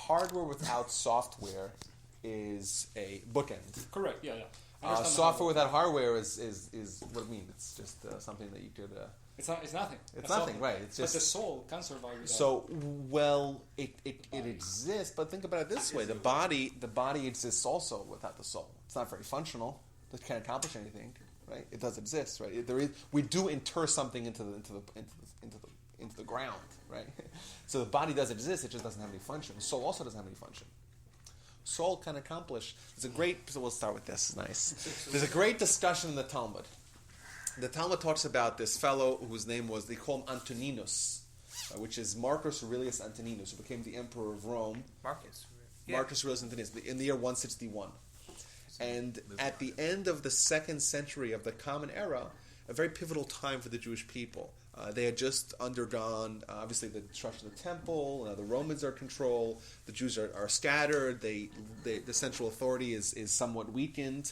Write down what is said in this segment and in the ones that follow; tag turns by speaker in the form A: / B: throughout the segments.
A: hardware without software is a bookend.
B: Correct. Yeah.
A: Software without hardware is what it means. It's just something that you could.
B: It's nothing.
A: It's nothing, right? It's just.
B: But the soul can survive without.
A: So it exists, but think about it this way: the body exists also without the soul. It's not very functional. It can't accomplish anything, right? It does exist, right? We do inter something into the ground, right? So the body does exist. It just doesn't have any function. The soul also doesn't have any function. Soul can accomplish. So we'll start with this. It's nice. There's a great discussion in the Talmud. The Talmud talks about this fellow whose name was, they call him Antoninus, which is Marcus Aurelius Antoninus, who became the emperor of Rome.
C: Marcus
A: Aurelius Antoninus, in the year 161. And at the end of the 2nd century of the Common Era, a very pivotal time for the Jewish people. They had just undergone, obviously, the destruction of the temple. The Romans are in control. The Jews are scattered. The central authority is somewhat weakened.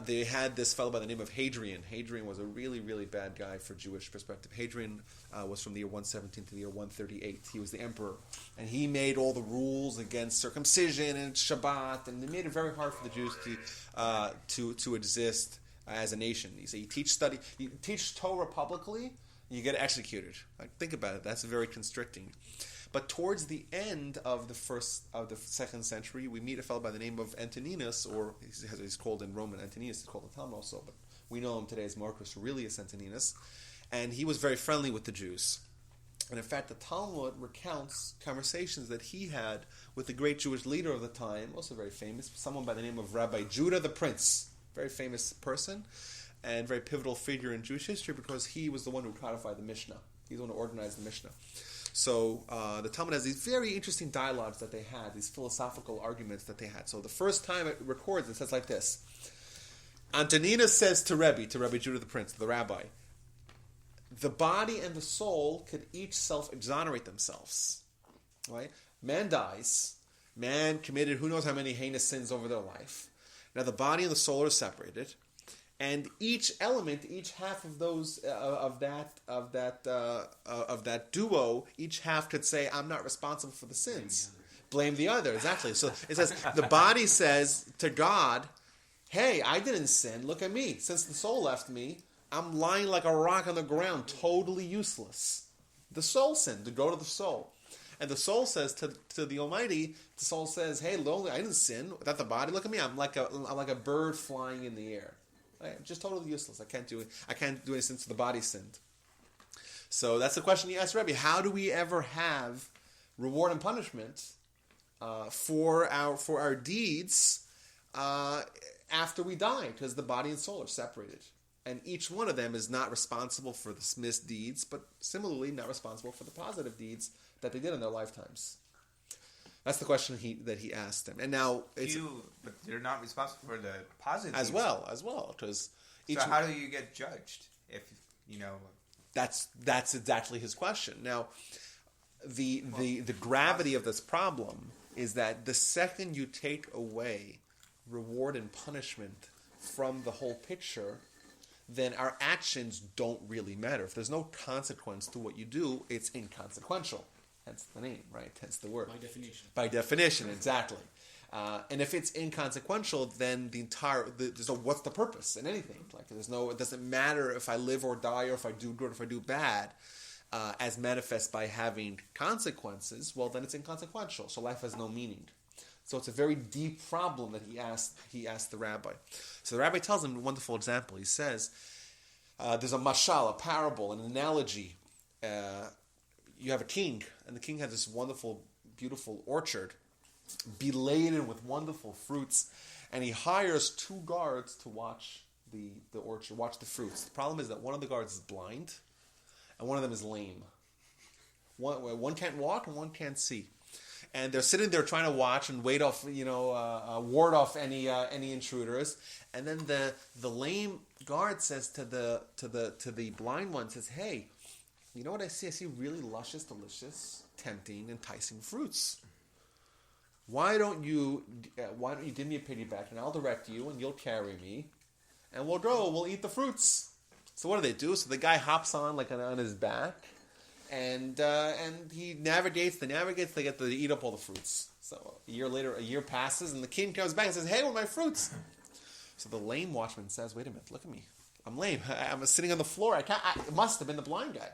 A: They had this fellow by the name of Hadrian. Hadrian was a really, really bad guy for Jewish perspective. Hadrian was from the year 117 to the year 138. He was the emperor. And he made all the rules against circumcision and Shabbat. And they made it very hard for the Jews to exist as a nation. You teach Torah publicly, you get executed. Think about it. That's very constricting. But towards the end of the 2nd century, we meet a fellow by the name of Antoninus, or he's called in Roman Antoninus. He's called the Talmud also, but we know him today as Marcus Aurelius Antoninus. And he was very friendly with the Jews. And in fact, the Talmud recounts conversations that he had with the great Jewish leader of the time, also very famous, someone by the name of Rabbi Judah the Prince, very famous person and very pivotal figure in Jewish history because he was the one who codified the Mishnah. He's the one who organized the Mishnah. So the Talmud has these very interesting dialogues that they had, these philosophical arguments that they had. So the first time it records, it says like this. Antoninus says to Rabbi Judah the Prince, the rabbi, the body and the soul could each self-exonerate themselves. Right? Man dies. Man committed who knows how many heinous sins over their life. Now the body and the soul are separated. And each element, each half of those of that duo, each half could say, "I'm not responsible for the sins." Blame the other. Exactly. So it says the body says to God, "Hey, I didn't sin. Look at me. Since the soul left me, I'm lying like a rock on the ground, totally useless." The soul sinned. To go to the soul, and the soul says to the Almighty, the soul says, "Hey, lonely, I didn't sin. Without the body, look at me. I'm like a bird flying in the air." I'm just totally useless. I can't do it. I can't do anything since the body sinned. So that's the question you asked Rebbe. How do we ever have reward and punishment for our deeds after we die? Because the body and soul are separated, and each one of them is not responsible for the misdeeds, but similarly not responsible for the positive deeds that they did in their lifetimes. That's the question that he asked them, and now
C: but they're not responsible for the positive
A: as well, because.
C: So how do you get judged if you know?
A: That's exactly his question. Now, the gravity of this problem is that the second you take away reward and punishment from the whole picture, then our actions don't really matter. If there's no consequence to what you do, it's inconsequential. Hence the name, right? Hence the word. By definition, exactly. And if it's inconsequential, then what's the purpose in anything? It doesn't matter if I live or die, or if I do good or if I do bad, as manifest by having consequences. Well, then it's inconsequential. So life has no meaning. So it's a very deep problem that he asked the rabbi. So the rabbi tells him a wonderful example. He says, there's a mashal, a parable, an analogy. You have a king, and the king has this wonderful, beautiful orchard, beladen with wonderful fruits, and he hires 2 guards to watch the orchard, watch the fruits. The problem is that one of the guards is blind, and one of them is lame. One can't walk, and one can't see. And they're sitting there trying to watch and ward off any intruders. And then the lame guard says to the blind one, says, "Hey, you know what I see? I see really luscious, delicious, tempting, enticing fruits. Why don't you give me a piggyback, and I'll direct you, and you'll carry me, and we'll eat the fruits." So what do? So the guy hops on on his back, And he navigates, they get to eat up all the fruits. So a year later, a year passes, and the king comes back and says, "Hey, where are my fruits?" So the lame watchman says, "Wait a minute, look at me. I'm lame. I'm sitting on the floor. It must have been the blind guy."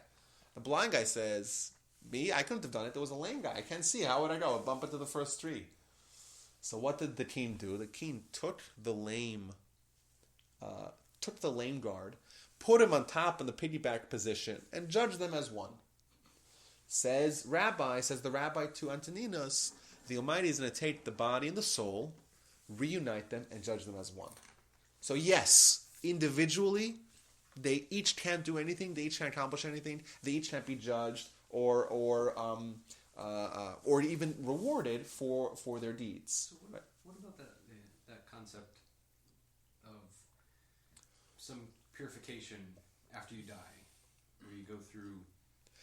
A: The blind guy says, "Me? I couldn't have done it. There was a lame guy. I can't see. How would I go? I'd bump into the first tree." So what did the king do? The king took the lame guard, put him on top in the piggyback position, and judged them as one. Says the rabbi to Antoninus, the Almighty is going to take the body and the soul, reunite them, and judge them as one. So yes, individually, they each can't do anything. They each can't accomplish anything. They each can't be judged or even rewarded for their deeds.
D: So what about that concept of some purification after you die, where you go through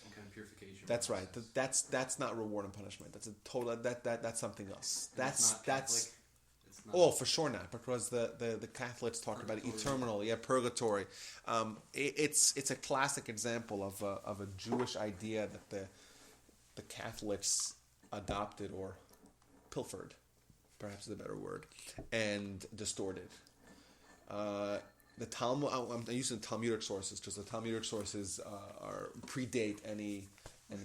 D: some kind of purification?
A: That's
D: process?
A: right. That's not reward and punishment. That's a total. That's something else.
D: And it's not Catholic? It's not.
A: Oh, for sure not, because the Catholics talk about eternal, purgatory. It's a classic example of a Jewish idea that the Catholics adopted or pilfered, perhaps is a better word, and distorted. The Talmud. I'm using Talmudic sources because the Talmudic sources predate any, and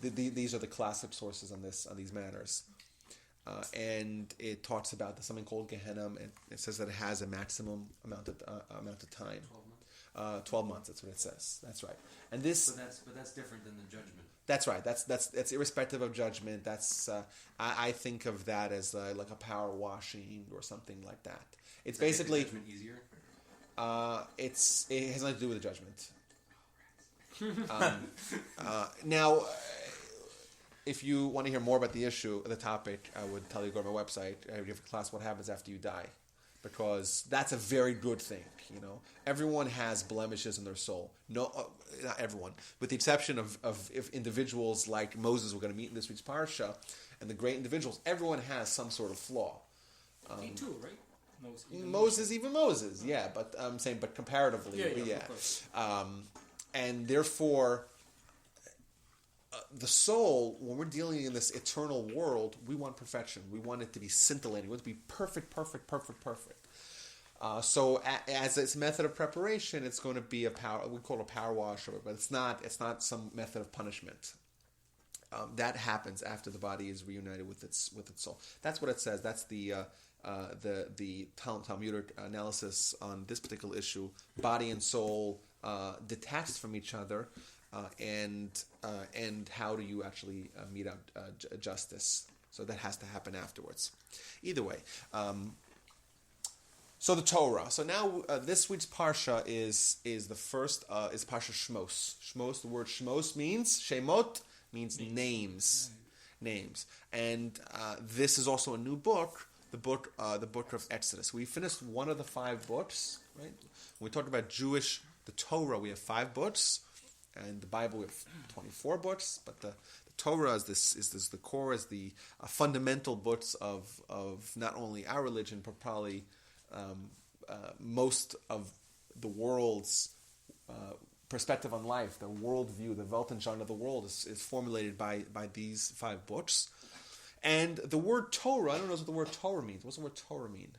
A: these are the classic sources on these matters. And it talks about something called Gehenna, and it says that it has a maximum amount of time.
D: 12 months.
A: 12 months. That's what it says. That's right. And this.
D: But that's different than the judgment.
A: That's right. That's irrespective of judgment. That's I think of that as like a power washing or something like that. It's basically
D: judgment easier.
A: It has nothing to do with the judgment. Now, if you want to hear more about the topic, I would tell you to go to my website. I give a class, What Happens After You Die, because that's a very good thing. Everyone has blemishes in their soul. No, not everyone, with the exception of if individuals like Moses we're going to meet in this week's parsha, and the great individuals. Everyone has some sort of flaw.
B: Me too, right?
A: Moses, yeah, but I'm saying, but comparatively,
B: yeah. Of course.
A: And therefore, the soul, when we're dealing in this eternal world, we want perfection. We want it to be scintillating. We want it to be perfect. So as its method of preparation, it's going to be we call it a power wash, but it's not some method of punishment. That happens after the body is reunited with its soul. That's what it says. That's the Talmudic analysis on this particular issue: body and soul detached from each other, and how do you actually mete out justice? So that has to happen afterwards. Either way. So the Torah. So now this week's parsha is the first is parsha Shmos. Shmos. The word Shmos means Shemot means names. And this is also a new book. The book of Exodus. We finished one of the 5 books, right? When we talk about the Torah, we have 5 books, and the Bible we have 24 books. But the Torah is the core, is the fundamental books of not only our religion, but probably most of the world's perspective on life, the worldview, the Weltanschauung of the world is formulated by these 5 books. And the word Torah, I don't know what the word Torah means. What's the word Torah mean?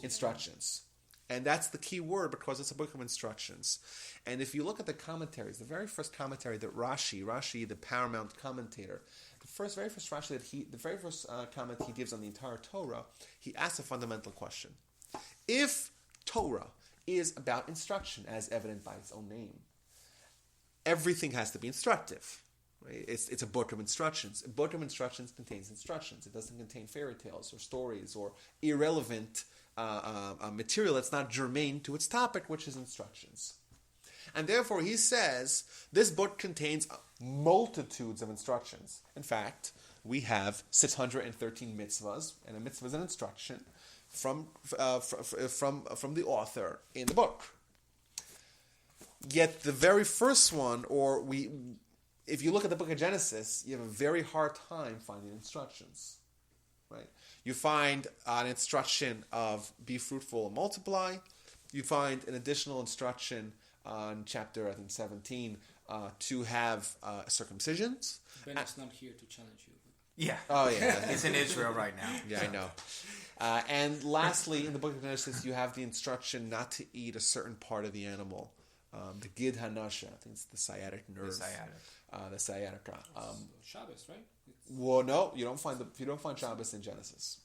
A: Instructions. And that's the key word because it's a book of instructions. And if you look at the commentaries, the very first commentary that Rashi, the paramount commentator, the very first comment he gives on the entire Torah, he asks a fundamental question. If Torah is about instruction, as evident by its own name, everything has to be instructive. Right? It's a book of instructions. A book of instructions contains instructions. It doesn't contain fairy tales or stories or irrelevant material that's not germane to its topic, which is instructions. And therefore, he says, this book contains multitudes of instructions. In fact, we have 613 mitzvahs, and a mitzvah is an instruction from the author in the book. Yet the very first one, if you look at the book of Genesis, you have a very hard time finding instructions. Right? You find an instruction of be fruitful and multiply. You find an additional instruction on chapter, 17, to have circumcisions.
B: Ben is not here to challenge you.
C: Yeah.
A: Oh yeah,
C: He's in Israel right now.
A: yeah, I know. And lastly, in the book of Genesis, you have the instruction not to eat a certain part of the animal, the gid hanasha. I think it's the sciatic nerve. The sciatica.
B: Shabbos, right?
A: Well, no, you don't find Shabbos in Genesis.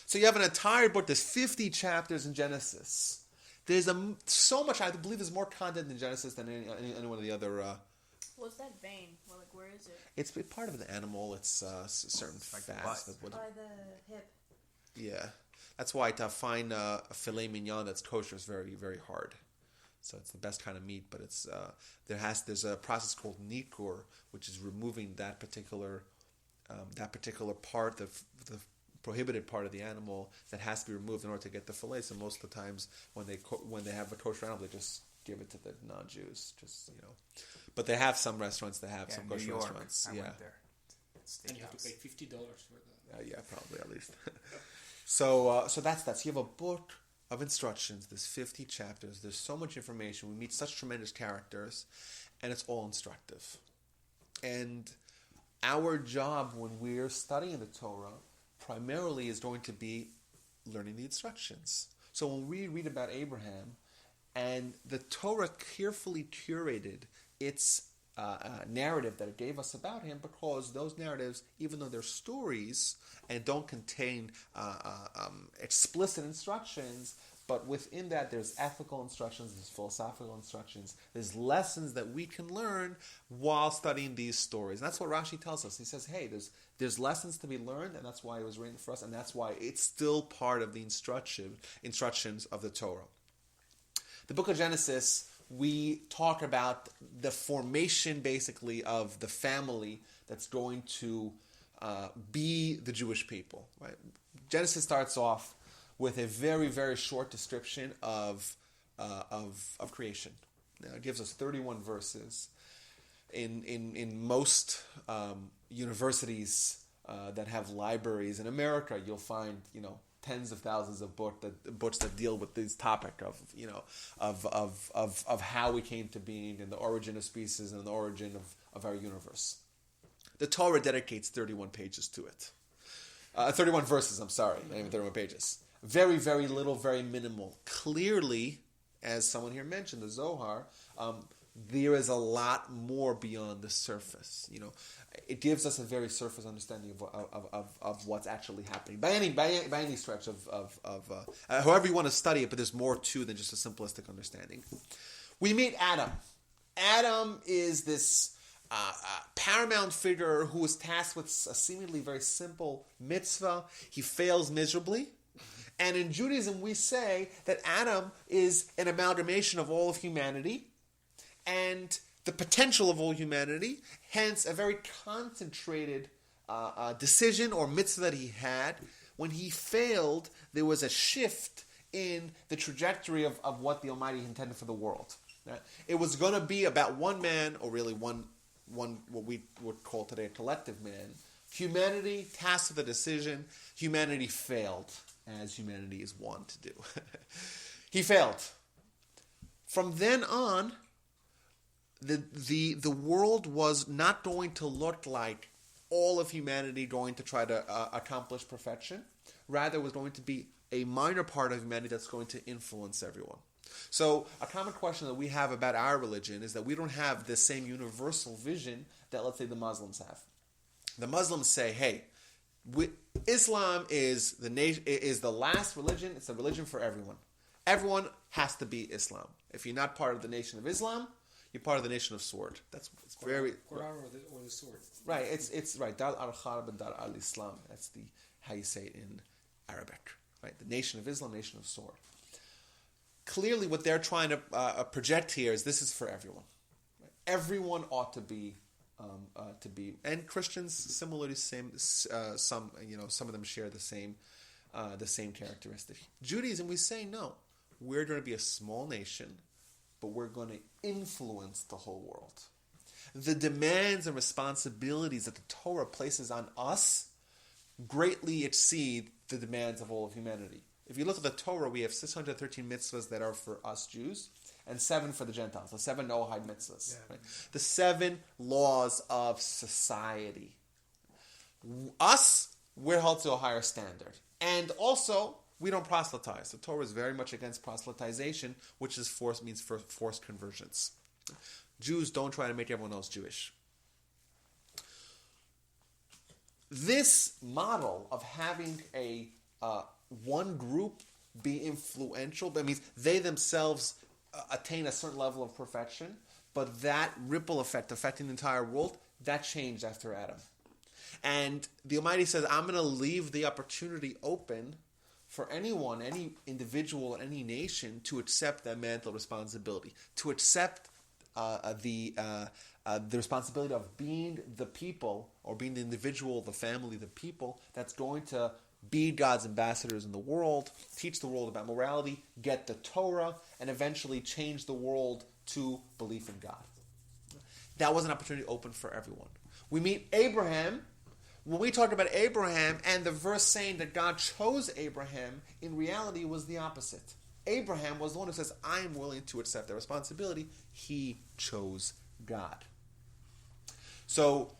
A: So you have an entire book. There's 50 chapters in Genesis. There's so much. I believe there's more content in Genesis than any one of the other.
E: What's that vein? Well, like, where is it?
A: It's part of the animal. It's certain
C: Like
A: fats.
C: what?
E: By the hip.
A: Yeah, that's why to find a filet mignon that's kosher is very, very hard. So it's the best kind of meat, but it's there's a process called nikur, which is removing that particular part, the prohibited part of the animal that has to be removed in order to get the fillet. So most of the times when they have a kosher animal, they just give it to the non-Jews, But they have some restaurants that have some kosher restaurants.
C: I
A: yeah,
C: went there.
B: And you have to pay $50 for that.
A: yeah, probably at least. So that's that. So you have a book of instructions. There's 50 chapters. There's so much information. We meet such tremendous characters, and it's all instructive. And our job when we're studying the Torah primarily is going to be learning the instructions. So when we read about Abraham, and the Torah carefully curated its narrative that it gave us about him, because those narratives, even though they're stories and don't contain explicit instructions, but within that there's ethical instructions, there's philosophical instructions, there's lessons that we can learn while studying these stories. And that's what Rashi tells us. He says, hey, there's lessons to be learned, and that's why it was written for us, and that's why it's still part of the instructions of the Torah. The book of Genesis, we talk about the formation, basically, of the family that's going to be the Jewish people. Right? Genesis starts off with a very, very short description of creation. Now, it gives us 31 verses. In most universities that have libraries in America, you'll find tens of thousands of books that deal with this topic of how we came to being and the origin of species and the origin of our universe. The Torah dedicates 31 pages to it. 31 verses, I'm sorry, not even 31 pages. Very, very little, very minimal. Clearly, as someone here mentioned, the Zohar, there is a lot more beyond the surface. It gives us a very surface understanding of what's actually happening by any stretch of however you want to study it. But there's more to than just a simplistic understanding. We meet Adam. Adam is this paramount figure who is tasked with a seemingly very simple mitzvah. He fails miserably. And in Judaism, we say that Adam is an amalgamation of all of humanity and the potential of all humanity, hence a very concentrated decision or mitzvah that he had. When he failed, there was a shift in the trajectory of what the Almighty intended for the world. Right? It was going to be about one man, or really one what we would call today a collective man. Humanity tasked with a decision. Humanity failed, as humanity is wont to do. He failed. From then on, the world was not going to look like all of humanity going to try to accomplish perfection. Rather, it was going to be a minor part of humanity that's going to influence everyone. So a common question that we have about our religion is that we don't have the same universal vision that, let's say, the Muslims have. The Muslims say, hey, Islam is the last religion. It's a religion for everyone. Everyone has to be Islam. If you're not part of the Nation of Islam, you're part of the Nation of Sword. That's very
B: Quran or the sword.
A: Right. It's right. Dar al-Harb and Dar al-Islam. That's how you say it in Arabic. Right. The Nation of Islam, Nation of Sword. Clearly, what they're trying to project here is this is for everyone. Right? Everyone ought to be, and Christians similarly same. Some of them share the same characteristic. Judaism, we say no. We're going to be a small nation, but we're going to influence the whole world. The demands and responsibilities that the Torah places on us greatly exceed the demands of all of humanity. If you look at the Torah, we have 613 mitzvahs that are for us Jews, and 7 for the Gentiles. The 7 Noahide mitzvahs. Right? The 7 laws of society. Us, we're held to a higher standard. And also, we don't proselytize. The Torah is very much against proselytization, which is means forced conversions. Jews don't try to make everyone else Jewish. This model of having a one group be influential, that means they themselves attain a certain level of perfection, but that ripple effect affecting the entire world, that changed after Adam. And the Almighty says, I'm going to leave the opportunity open for anyone, any individual, any nation to accept that mantle responsibility, to accept the responsibility of being the people, or being the individual, the family, the people that's going to be God's ambassadors in the world, teach the world about morality, get the Torah, and eventually change the world to belief in God. That was an opportunity open for everyone. We meet Abraham. When we talk about Abraham and the verse saying that God chose Abraham, in reality was the opposite. Abraham was the one who says, I am willing to accept that responsibility. He chose God. So,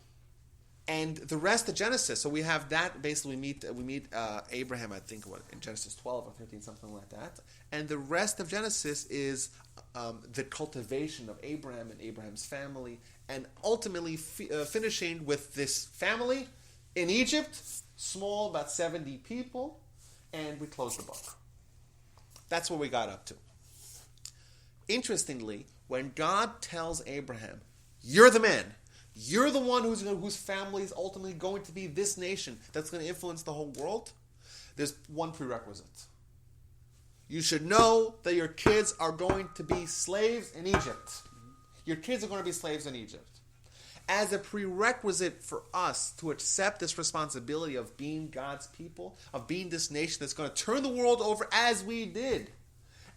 A: and the rest of Genesis, so we have that, basically we meet Abraham, I think, in Genesis 12 or 13, something like that. And the rest of Genesis is the cultivation of Abraham and Abraham's family, and ultimately finishing with this family in Egypt, small, about 70 people, and we close the book. That's what we got up to. Interestingly, when God tells Abraham, you're the man, you're the one whose family is ultimately going to be this nation that's going to influence the whole world, there's one prerequisite. You should know that your kids are going to be slaves in Egypt. Your kids are going to be slaves in Egypt. As a prerequisite for us to accept this responsibility of being God's people, of being this nation that's going to turn the world over as we did,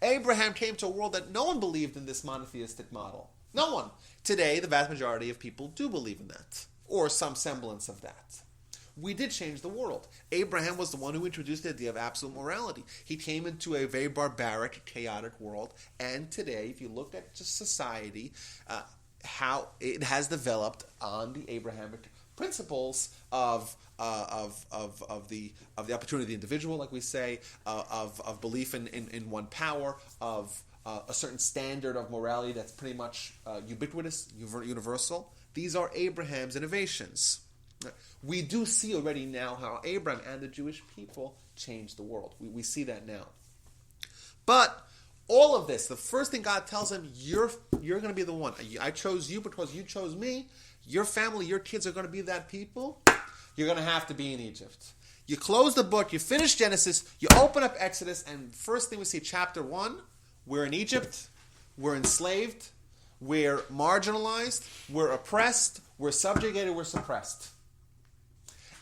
A: Abraham came to a world that no one believed in this monotheistic model. No one. Today, the vast majority of people do believe in that, or some semblance of that. We did change the world. Abraham was the one who introduced the idea of absolute morality. He came into a very barbaric, chaotic world, and today, if you look at just society, how it has developed on the Abrahamic principles of the opportunity of the individual, like we say, of belief in one power, of a certain standard of morality that's pretty much ubiquitous, universal. These are Abraham's innovations. We do see already now how Abraham and the Jewish people changed the world. We see that now. But all of this, the first thing God tells him, you're going to be the one. I chose you because you chose me. Your family, your kids are going to be that people. You're going to have to be in Egypt. You close the book, you finish Genesis, you open up Exodus, and first thing we see, chapter 1, we're in Egypt, we're enslaved, we're marginalized, we're oppressed, we're subjugated, we're suppressed.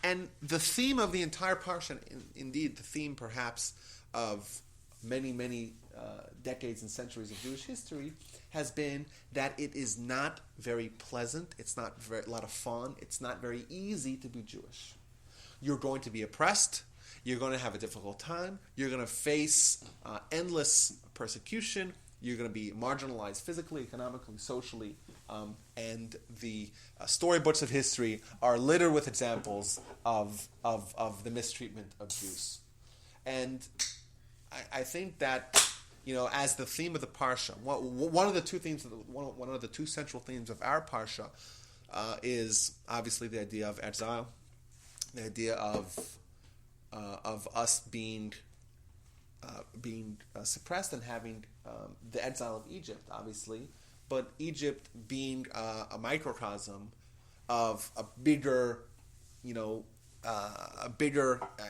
A: And the theme of the entire parsha, indeed the theme perhaps of many, many decades and centuries of Jewish history, has been that it is not very pleasant, it's not a lot of fun, it's not very easy to be Jewish. You're going to be oppressed, you're going to have a difficult time, you're going to face endless persecution, you're going to be marginalized physically, economically, socially, and the storybooks of history are littered with examples of the mistreatment of Jews. And I think that, as the theme of the parsha, one of the two themes, one of the two central themes of our parsha is obviously the idea of exile, the idea of us being suppressed and having the exile of Egypt, obviously, but Egypt being a microcosm of a bigger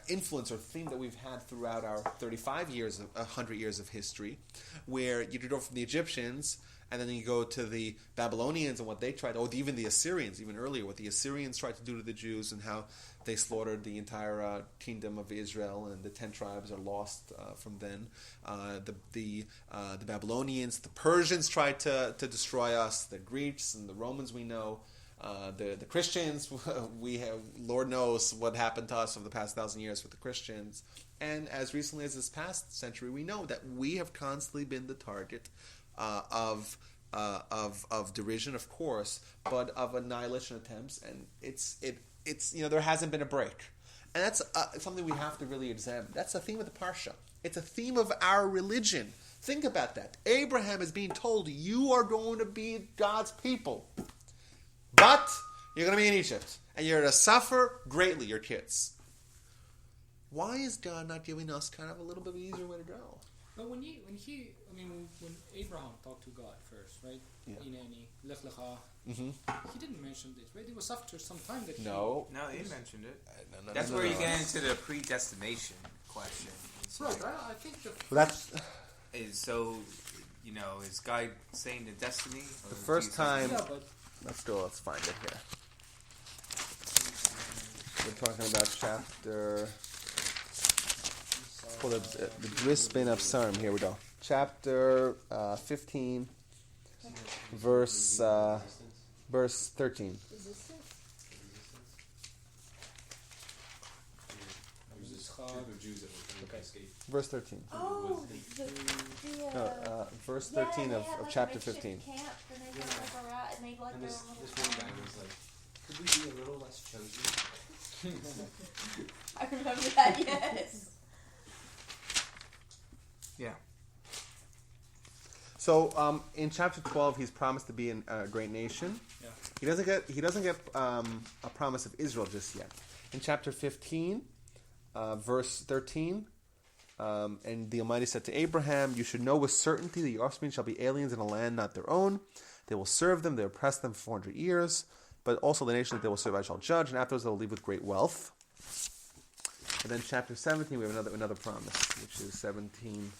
A: influence or theme that we've had throughout our 35 years, 100 years of history, where you could go from the Egyptians and then you go to the Babylonians and what they tried, or even the Assyrians, even earlier, what the Assyrians tried to do to the Jews and how they slaughtered the entire kingdom of Israel, and the 10 tribes are lost from then. The Babylonians, the Persians tried to destroy us, the Greeks and the Romans we know. The Christians, we have, Lord knows what happened to us over the past 1,000 years with the Christians. And as recently as this past century, we know that we have constantly been the target of derision, of course, but of annihilation attempts, and it's there hasn't been a break, and that's something we have to really examine. That's the theme of the parsha. It's a theme of our religion. Think about that. Abraham is being told, you are going to be God's people, but you're going to be in Egypt, and you're going to suffer greatly, your kids. Why is God not giving us kind of a little bit of an easier way to go?
B: But when Abraham talked to God first, right?
A: Yeah.
B: Lech Lecha,
A: Mm-hmm.
B: he didn't mention this, right? It was after some time that
A: No.
C: No, he mentioned it.
A: No,
C: That's where you get into the predestination question. It's
B: Right,
C: like,
B: I think the
A: That's
C: is God saying the destiny? Or
A: the first
C: Jesus?
A: time.
B: yeah, but
A: Let's find it here. We're talking about chapter. Pull the Brisbane of Psalm. Here we go. Chapter 15, verse 13.
E: Resistance?
D: Jews that were trying to escape.
A: Verse 13.
E: Oh,
A: Verse 13 of chapter 15.
E: Camp, and they had like a rat, and they like
D: And
E: their
D: this
E: little
D: one guy was like, could we be a little less chosen?
E: I remember that, yes.
C: Yeah.
A: So in chapter 12, he's promised to be a great nation.
B: Yeah.
A: He doesn't get a promise of Israel just yet. In chapter 15, verse 13, and the Almighty said to Abraham, you should know with certainty that your offspring shall be aliens in a land not their own. They will serve them, they will oppress them for 400 years. But also the nation that they will serve I shall judge, and afterwards they will leave with great wealth. And then chapter 17, we have another promise, which is 17.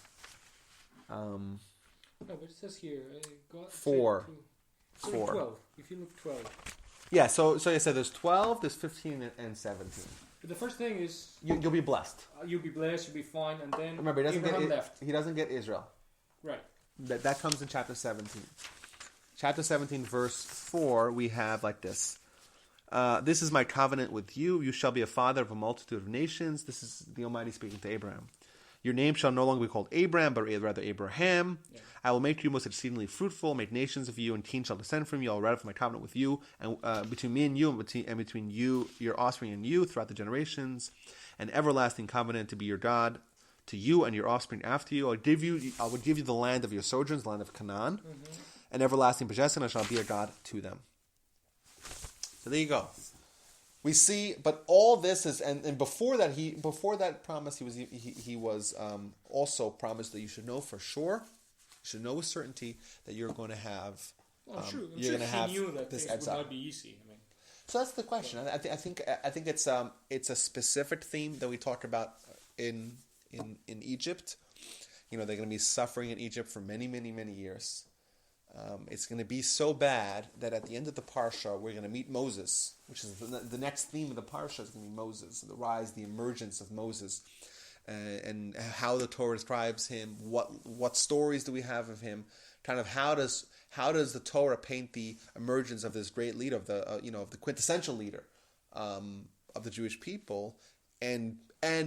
B: no, but it says here, God
A: 4.
B: said to,
A: 4.
B: 12. If you look 12.
A: Yeah, so you said there's 12, there's 15, and 17.
B: But the first thing is
A: You'll be blessed.
B: you'll be blessed, you'll be fine, and then
A: Remember,
B: Abraham left.
A: he doesn't get Israel.
B: Right.
A: That comes in chapter 17. Chapter 17, verse 4, we have like this. This is my covenant with you. You shall be a father of a multitude of nations. This is the Almighty speaking to Abraham. Your name shall no longer be called Abram, but rather Abraham. Yeah. I will make you most exceedingly fruitful, make nations of you, and kings shall descend from you. I will ratify my covenant with you, and between me and you, and between you, your offspring, and you, throughout the generations, an everlasting covenant to be your God, to you and your offspring after you. I will give you the land of your sojourns, the land of Canaan, an everlasting possession. I shall be a God to them. So there you go. We see, but all this is, and before that promise, he was also promised that you should know for sure, you should know with certainty that you're going to have, you're going to have
B: knew that
A: this
B: things
A: exile.
B: would not be easy. I mean,
A: so that's the question. I think it's a specific theme that we talk about in Egypt. They're going to be suffering in Egypt for many, many, many years. It's going to be so bad that at the end of the Parsha, we're going to meet Moses, which is the next theme of the Parsha is going to be Moses, the rise, the emergence of Moses, and how the Torah describes him, what stories do we have of him, kind of how does the Torah paint the emergence of this great leader, of the quintessential leader of the Jewish people, and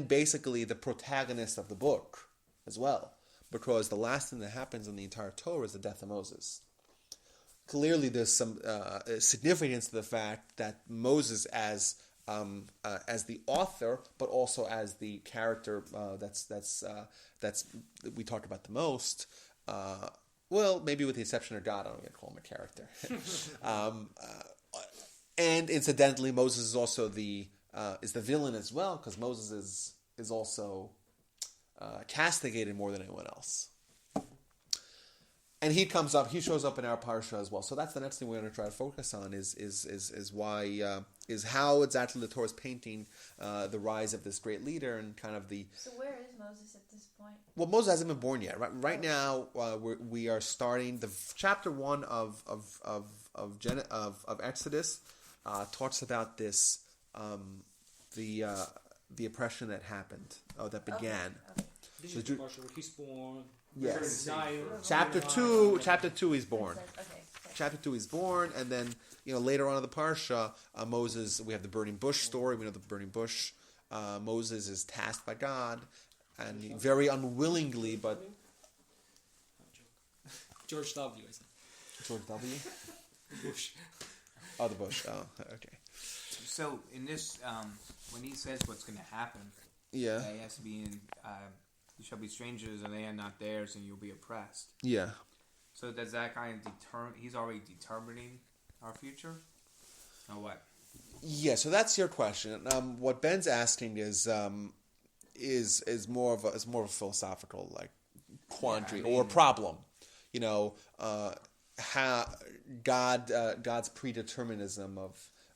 A: basically the protagonist of the book as well. Because the last thing that happens in the entire Torah is the death of Moses. Clearly, there's some significance to the fact that Moses, as the author, but also as the character that's we talk about the most. Well, maybe with the exception of God, I don't get to call him a character. And incidentally, Moses is also the villain as well, because Moses is also castigated more than anyone else. And he shows up in our parsha as well. So that's the next thing we're going to try to focus on is how exactly the Torah is painting the rise of this great leader and kind of the.
E: So where is Moses at this point?
A: Well, Moses hasn't been born yet. Right now, we are starting the chapter 1 of Exodus. Talks about this the oppression that happened, that began.
E: Okay.
B: this
A: So
B: is the portion where he's born.
A: Yes.
B: Zion,
A: Chapter
B: Zion,
A: 2 he's born.
E: Okay.
A: Chapter 2 he's born, and then later on in the parsha, Moses. We have the burning bush story. We know the burning bush. Moses is tasked by God, and very unwillingly, but
B: George W. I said.
A: George W.
B: Bush.
A: Oh, the Bush. Oh, okay.
C: So in this, when he says what's going to happen,
A: Yeah.
C: he has to be in. You shall be strangers, and they are not theirs, and you'll be oppressed.
A: Yeah.
C: So does that kind of determine? He's already determining our future, or what?
A: Yeah. So that's your question. What Ben's asking is more of a philosophical like quandary or problem. You know, how God's predeterminism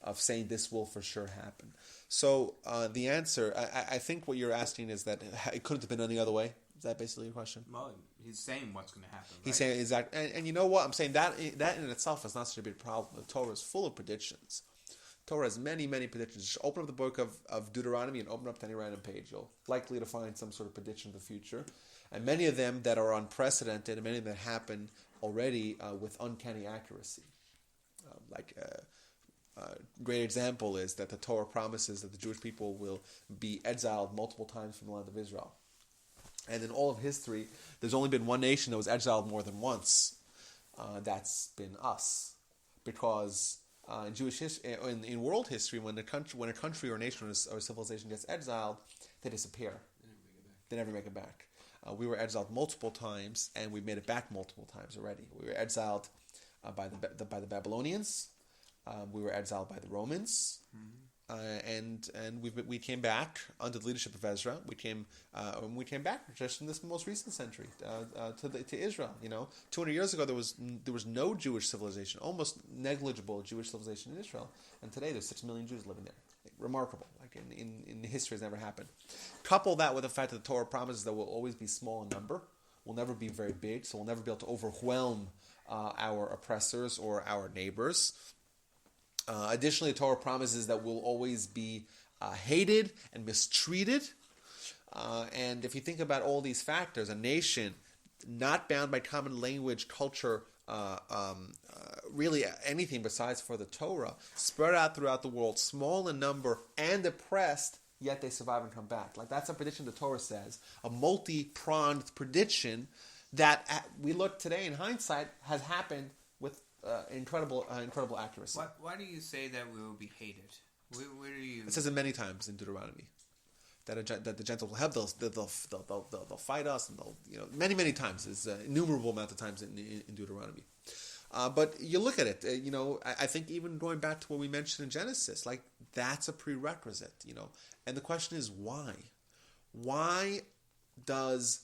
A: of saying this will for sure happen. So the answer, I think what you're asking is that it couldn't have been any other way. Is that basically your question?
C: Well, he's saying what's going to happen. Right?
A: He's saying exactly, and you know what? I'm saying that in itself is not such a big problem. The Torah is full of predictions. The Torah has many, many predictions. Just open up the book of Deuteronomy and open up to any random page. You'll likely to find some sort of prediction of the future, and many of them that are unprecedented, and many of them that happen already with uncanny accuracy. Great example is that the Torah promises that the Jewish people will be exiled multiple times from the land of Israel. And in all of history, there's only been one nation that was exiled more than once. That's been us, because in Jewish history, in world history, when a country or nation or civilization gets exiled, they disappear. They never make it back. We were exiled multiple times, and we made it back multiple times already. We were exiled by the Babylonians. We were exiled by the Romans. And we came back under the leadership of Ezra. We came back just in this most recent century to Israel. 200 years ago there was no Jewish civilization, almost negligible Jewish civilization in Israel, and today there's 6 million Jews living there. Remarkable, like in history, has never happened. Couple that with the fact that the Torah promises that we'll always be small in number, we'll never be very big, so we'll never be able to overwhelm our oppressors or our neighbors. Additionally, the Torah promises that we'll always be hated and mistreated. And if you think about all these factors, a nation not bound by common language, culture, really anything besides for the Torah, spread out throughout the world, small in number and oppressed, yet they survive and come back. Like, that's a prediction the Torah says, a multi-pronged prediction that we look today in hindsight has happened with incredible accuracy.
C: Why do you say that we will be hated? Where do you?
A: It says it many times in Deuteronomy that the Gentiles will have they'll fight us, and they'll many times. It's an innumerable amount of times in Deuteronomy. But you look at it, I think even going back to what we mentioned in Genesis, like, that's a prerequisite, And the question is why? Why does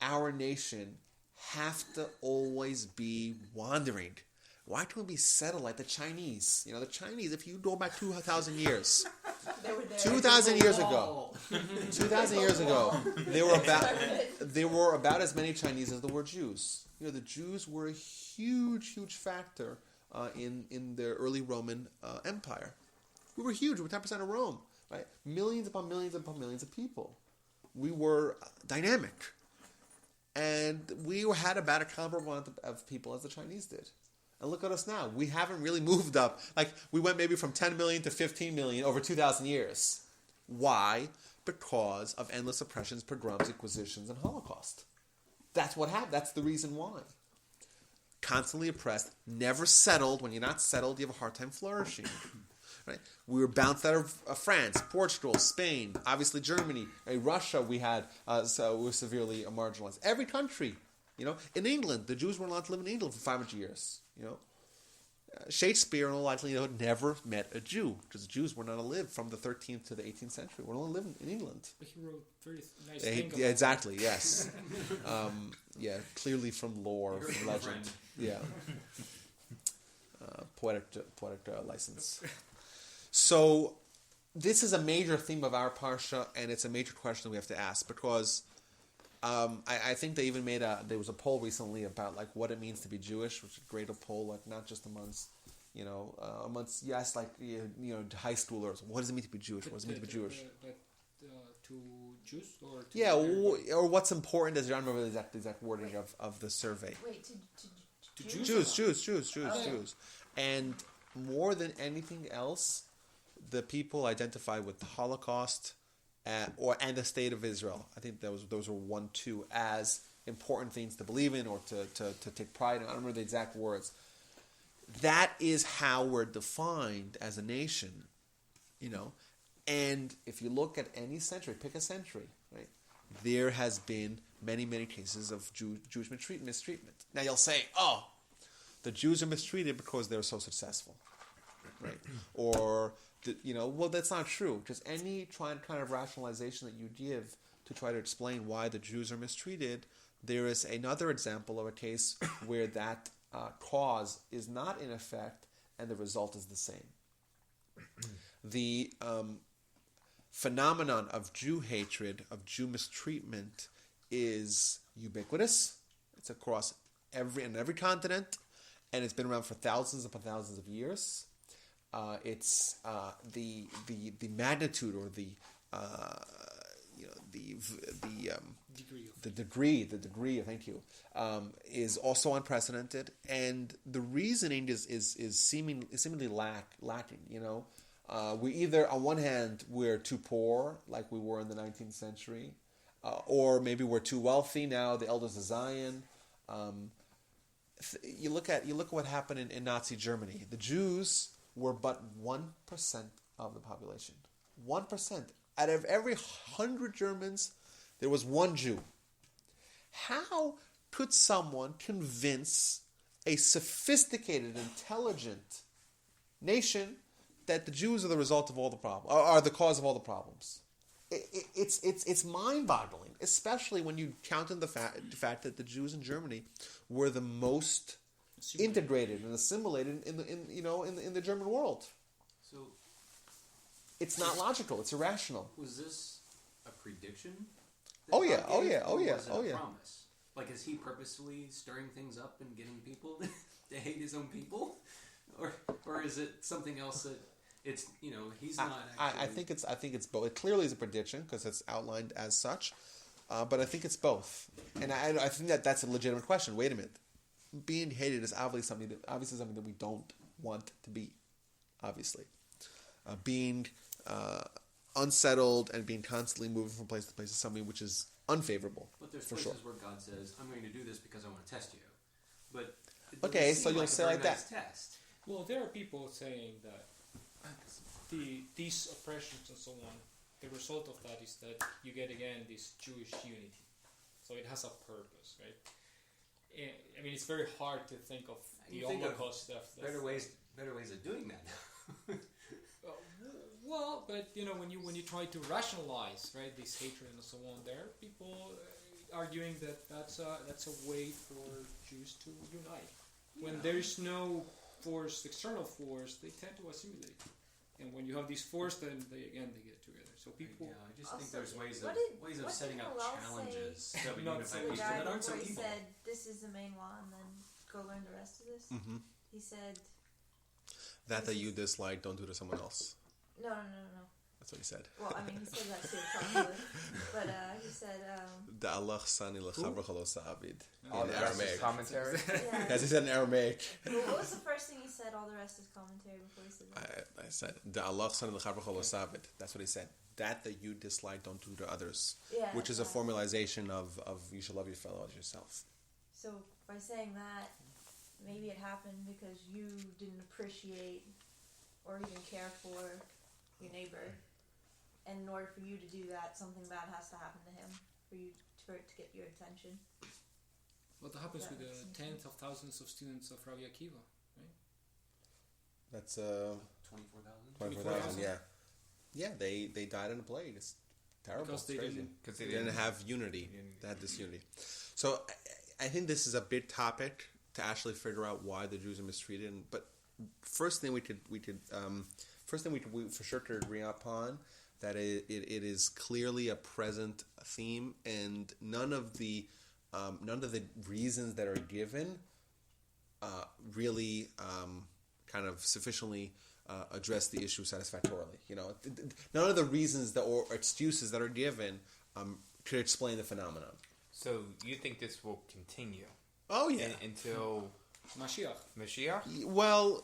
A: our nation have to always be wandering? Why can't we be settled like the Chinese? The Chinese, if you go back 2,000 years, 2,000 years ago, there were about as many Chinese as there were Jews. The Jews were a huge factor in the early Roman Empire. We were huge. We were 10% of Rome, right? Millions upon millions upon millions of people. We were dynamic. And we had about a comparable amount of people as the Chinese did. And look at us now. We haven't really moved up. Like, we went maybe from 10 million to 15 million over 2,000 years. Why? Because of endless oppressions, pogroms, inquisitions, and Holocaust. That's what happened. That's the reason why. Constantly oppressed, never settled. When you're not settled, you have a hard time flourishing. Right? We were bounced out of France, Portugal, Spain, obviously Germany, Russia. We were severely marginalized. Every country, in England, the Jews weren't allowed to live in England for 500 years. Shakespeare, in all likelihood, never met a Jew, because the Jews were not allowed to live from the 13th to the 18th century. We're only living in England.
B: But he wrote very nice things.
A: Yeah, exactly. Yes. Clearly from lore, from legend. Yeah. Poetic license. So, this is a major theme of our parsha, and it's a major question we have to ask, because I think they even there was a poll recently about like what it means to be Jewish, which is a great poll, like not just amongst high schoolers. What does it mean to be Jewish? What does it mean to be Jewish?
B: To Jews or to
A: Yeah, or what's important? As I don't remember the exact wording of the survey.
E: Wait, to
A: Jews. And more than anything else, the people identify with the Holocaust and the state of Israel. I think those were 1, 2 as important things to believe in or to take pride in. I don't remember the exact words. That is how we're defined as a nation, And if you look at any century, pick a century, right? There has been many, many cases of Jewish mistreatment. Now you'll say, oh, the Jews are mistreated because they're so successful, right? Or, well, that's not true. Just any kind of rationalization that you give to try to explain why the Jews are mistreated, there is another example of a case where that cause is not in effect and the result is the same. The phenomenon of Jew hatred, of Jew mistreatment, is ubiquitous. It's across every continent, and it's been around for thousands upon thousands of years. It's the magnitude or the degree. Thank you. Is also unprecedented, and the reasoning is seemingly lacking. We either on one hand we're too poor, like we were in the 19th century, or maybe we're too wealthy now. The elders of Zion. You look at what happened in Nazi Germany. The Jews were but 1% of the population. 1%. Out of every 100 Germans, there was one Jew. How could someone convince a sophisticated, intelligent nation that the Jews are the result of all the problems, are the cause of all the problems? It's mind-boggling, especially when you count in the fact that the Jews in Germany were the most integrated and assimilated in the German world.
D: So,
A: it's not logical. It's irrational.
D: was this a prediction?
A: Oh yeah.
D: Was it a promise? Like, is he purposefully stirring things up and getting people to hate his own people, or is it something else that it's he's not?
A: I think it's both. It clearly is a prediction because it's outlined as such, but I think it's both, and I think that's a legitimate question. Wait a minute, being hated is obviously something that we don't want to be. Obviously, being unsettled and being constantly moving from place to place is something which is unfavorable.
D: But there's
A: for
D: places
A: sure.
D: where God says, "I'm going to do this because I want to test you." But
A: okay, so you'll say like that.
D: Test.
B: Well, there are people saying that these oppressions and so on, the result of that is that you get again this Jewish unity. So it has a purpose, right? I mean, it's very hard to think of the Holocaust stuff.
D: Better ways of doing that.
B: Well, but when you try to rationalize, right, this hatred and so on, there are people arguing that that's a way for Jews to unite. When there is no external force, they tend to assimilate. And when you have this force, then they get together. So people.
D: Yeah, I just
E: Also,
D: think there's ways of
E: what
D: setting up
E: did Hillel
D: challenges
E: say
D: that would
B: Not
D: unify
B: so
E: The
D: people
E: guy
D: that aren't so
E: before he
D: evil.
E: said, "This is the main law," and then go learn the rest of this.
A: Mm-hmm.
E: He said,
A: That you dislike, don't do to someone else.
E: "No."
A: That's what he said.
E: Well, I mean, he said that too, probably. But he said,
A: Da'alach sani l'chavrecha lo sa'abid.
C: All
A: In
C: the rest is
A: Aramaic.
C: commentary.
E: yeah.
A: As he said in Aramaic.
E: Well, what was the first thing he said? All the rest is commentary before he said that.
A: I said, Da'alach sani l'chavrecha lo sa'abid. That's what he said. That you dislike, don't do to others.
E: Yeah.
A: Which is a formalization of you should love your fellow as yourself.
E: So by saying that, maybe it happened because you didn't appreciate or even care for your neighbor. And in order for you to do that, something bad has to happen to him for it to get your attention.
B: What happens with the
E: makes sense.
B: tens of thousands of students of Rabbi Akiva, right?
A: That's
D: 24,000.
A: 24,000, yeah. Yeah, they died in a plague. It's terrible.
B: Because
A: It's
B: they
A: crazy.
B: didn't-
C: Because
A: They didn't have unity. They had disunity. So I think this is a big topic to actually figure out why the Jews are mistreated. But first thing we could for sure to agree upon that it is clearly a present theme, and none of the reasons that are given really kind of sufficiently address the issue satisfactorily. None of the reasons or excuses that are given could explain the phenomenon.
C: So you think this will continue?
A: Oh yeah.
C: Until
B: Mashiach.
C: Mashiach?
A: Well,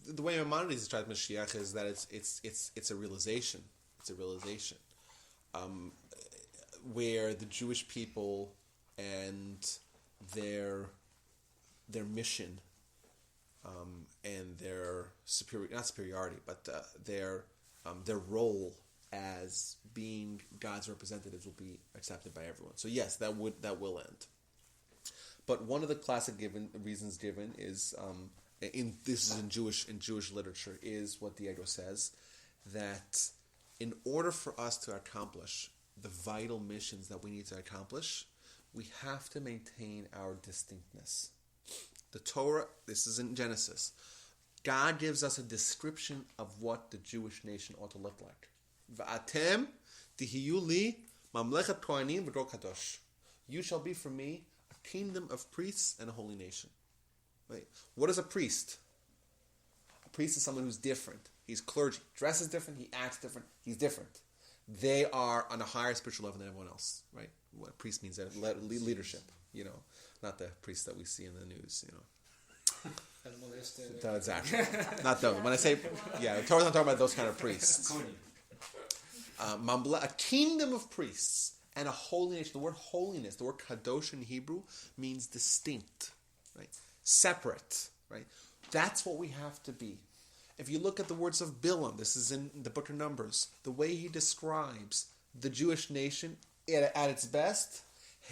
A: the way Maimonides describes Mashiach is that it's a realization. It's a realization where the Jewish people and their mission, and their not superiority, but their role as being God's representatives will be accepted by everyone. So yes, that will end. But one of the classic reasons given is this is in Jewish literature, is what Diego says, that in order for us to accomplish the vital missions that we need to accomplish, we have to maintain our distinctness. The Torah, this is in Genesis, God gives us a description of what the Jewish nation ought to look like. V'atem tihiyu li mamlechet kohanim v'dor kadosh. You shall be for me a kingdom of priests and a holy nation. Right? What is a priest? A priest is someone who's different. He's clergy. Dresses different. He acts different. He's different. They are on a higher spiritual level than everyone else. Right? What a priest means, leadership. Not the priests that we see in the news. No, exactly. Not those. When I say, the Torah's not talking about those kind of priests. A kingdom of priests and a holy nation. The word holiness, the word kadosh in Hebrew, means distinct, right? Separate, right? That's what we have to be. If you look at the words of Bilam, this is in the book of Numbers, the way he describes the Jewish nation at its best,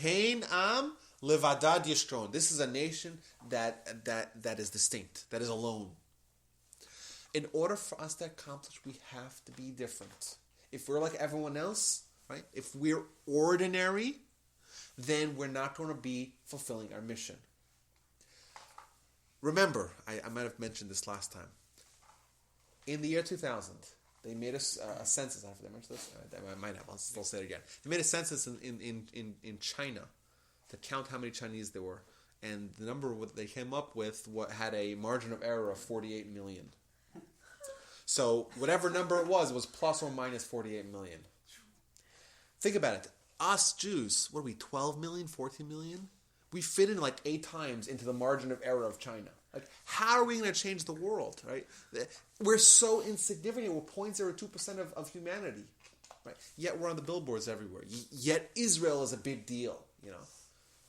A: Hein Am Levadad Yishkron. This is a nation that is distinct, that is alone. In order for us to accomplish, we have to be different. If we're like everyone else, right? If we're ordinary, then we're not going to be fulfilling our mission. Remember, I might have mentioned this last time. In the year 2000, they made a census. Did I mention this? I might have. I'll still say it again. They made a census in China to count how many Chinese there were. And the number they came up with had a margin of error of 48 million. So whatever number it was plus or minus 48 million. Think about it. Us Jews, what are we, 12 million, 14 million? We fit in like 8 times into the margin of error of China. Like, how are we going to change the world, right? We're so insignificant. We're 0.02% of humanity, right? Yet we're on the billboards everywhere. Yet Israel is a big deal,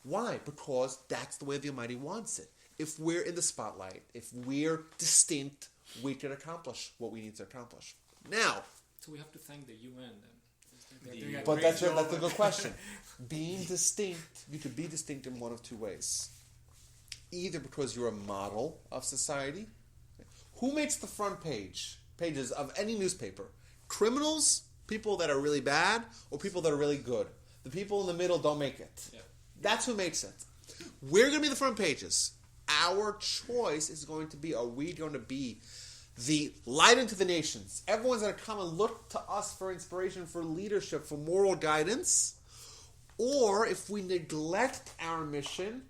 A: Why? Because that's the way the Almighty wants it. If we're in the spotlight, if we're distinct, we can accomplish what we need to accomplish. Now,
B: so we have to thank the UN then.
A: But that's a good question. Being distinct, you could be distinct in one of two ways. Either because you're a model of society. Who makes the front pages of any newspaper? Criminals, people that are really bad, or people that are really good? The people in the middle don't make it. Yeah. That's who makes it. We're going to be the front pages. Our choice is going to be, are we going to be the light into the nations? Everyone's going to come and look to us for inspiration, for leadership, for moral guidance. Or if we neglect our mission,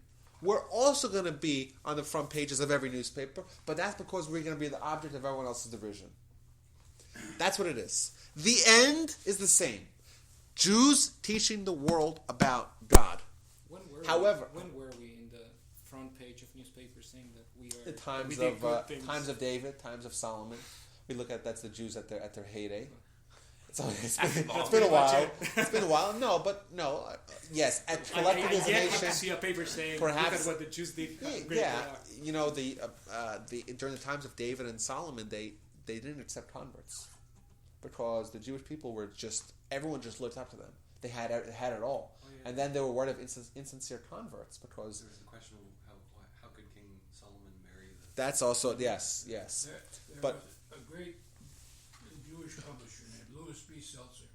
A: we're also going to be on the front pages of every newspaper, but that's because we're going to be the object of everyone else's derision. That's what it is. The end is the same. Jews teaching the world about God.
B: When were we in the front page of newspapers saying that we are
A: the times of David, times of Solomon? We look at that's the Jews at their heyday. It's been a while. It's been a while. No. Yes, at collectivization.
B: I have to see a paper saying,
A: perhaps,
B: look at what the Jews did.
A: During the times of David and Solomon, they didn't accept converts because the Jewish people were everyone just looked up to them. They had it all, and then they were worried of insincere converts because
D: there was the question of how could King Solomon marry the...
A: That's also yes.
F: There
A: But
F: was a great Jewish publisher named Louis B. Seltzer,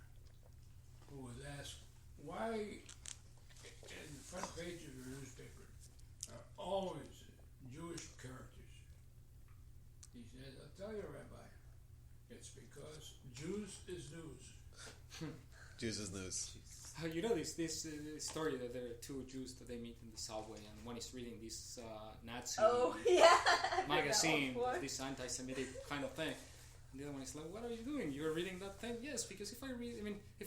F: who was asked why in the front page of your newspaper are always Jewish characters. He said, I'll tell you, Rabbi, it's because Jews is news.
A: Jews is news.
B: This story that there are 2 Jews that they meet in the subway, and one is reading this Nazi magazine, this anti-Semitic kind of thing. And the other one is like, "What are you doing? You're reading that thing?" Yes, because if I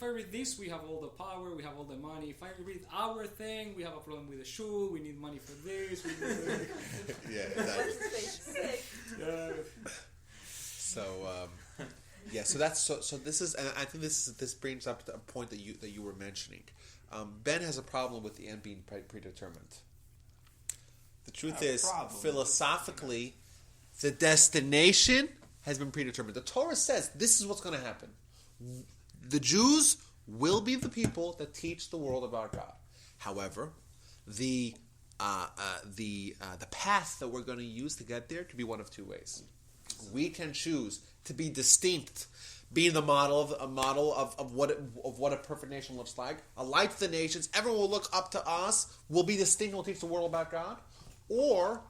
B: read this, we have all the power, we have all the money. If I read our thing, we have a problem with the shul. We need money for this.
A: Yeah, exactly.
E: Sick.
A: So Yeah, so that's so. This is, and I think this brings up a point that you were mentioning. Ben has a problem with the end being predetermined. The truth is, philosophically, the destination has been predetermined. The Torah says this is what's going to happen. The Jews will be the people that teach the world about God. However, the path that we're going to use to get there could be one of two ways. We can choose to be distinct, being the model of what a perfect nation looks like, a light to the nations. Everyone will look up to us. We'll be distinct. We'll teach the world about God. Or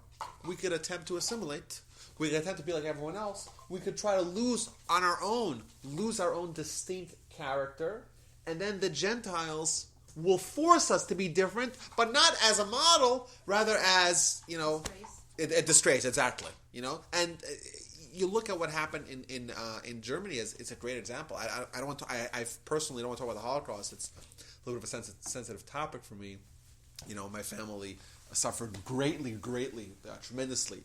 A: we could attempt to assimilate. We could attempt to be like everyone else. We could try to lose our own distinct character, and then the Gentiles will force us to be different, but not as a model, rather as a disgrace. Exactly. And you look at what happened in Germany as it's a great example. I don't want to. I personally don't want to talk about the Holocaust. It's a little bit of a sensitive topic for me. My family suffered greatly, tremendously.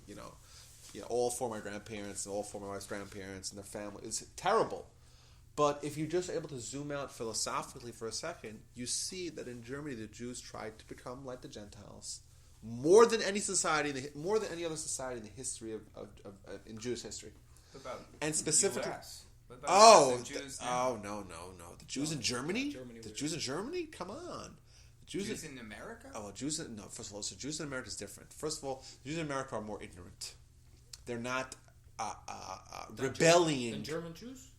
A: All for my grandparents and all for my wife's grandparents and their family. It's terrible. But if you're just able to zoom out philosophically for a second, you see that in Germany the Jews tried to become like the Gentiles more than any society, more than any other society in the history of in Jewish history.
C: What about
A: and specifically,
C: US? What about Jews
A: no, the Jews in Germany, the Jews in Germany, come on.
C: Jews in America?
A: First of all, so Jews in America is different. First of all, Jews in America are more ignorant. They're not rebelling.
B: Than German Jews?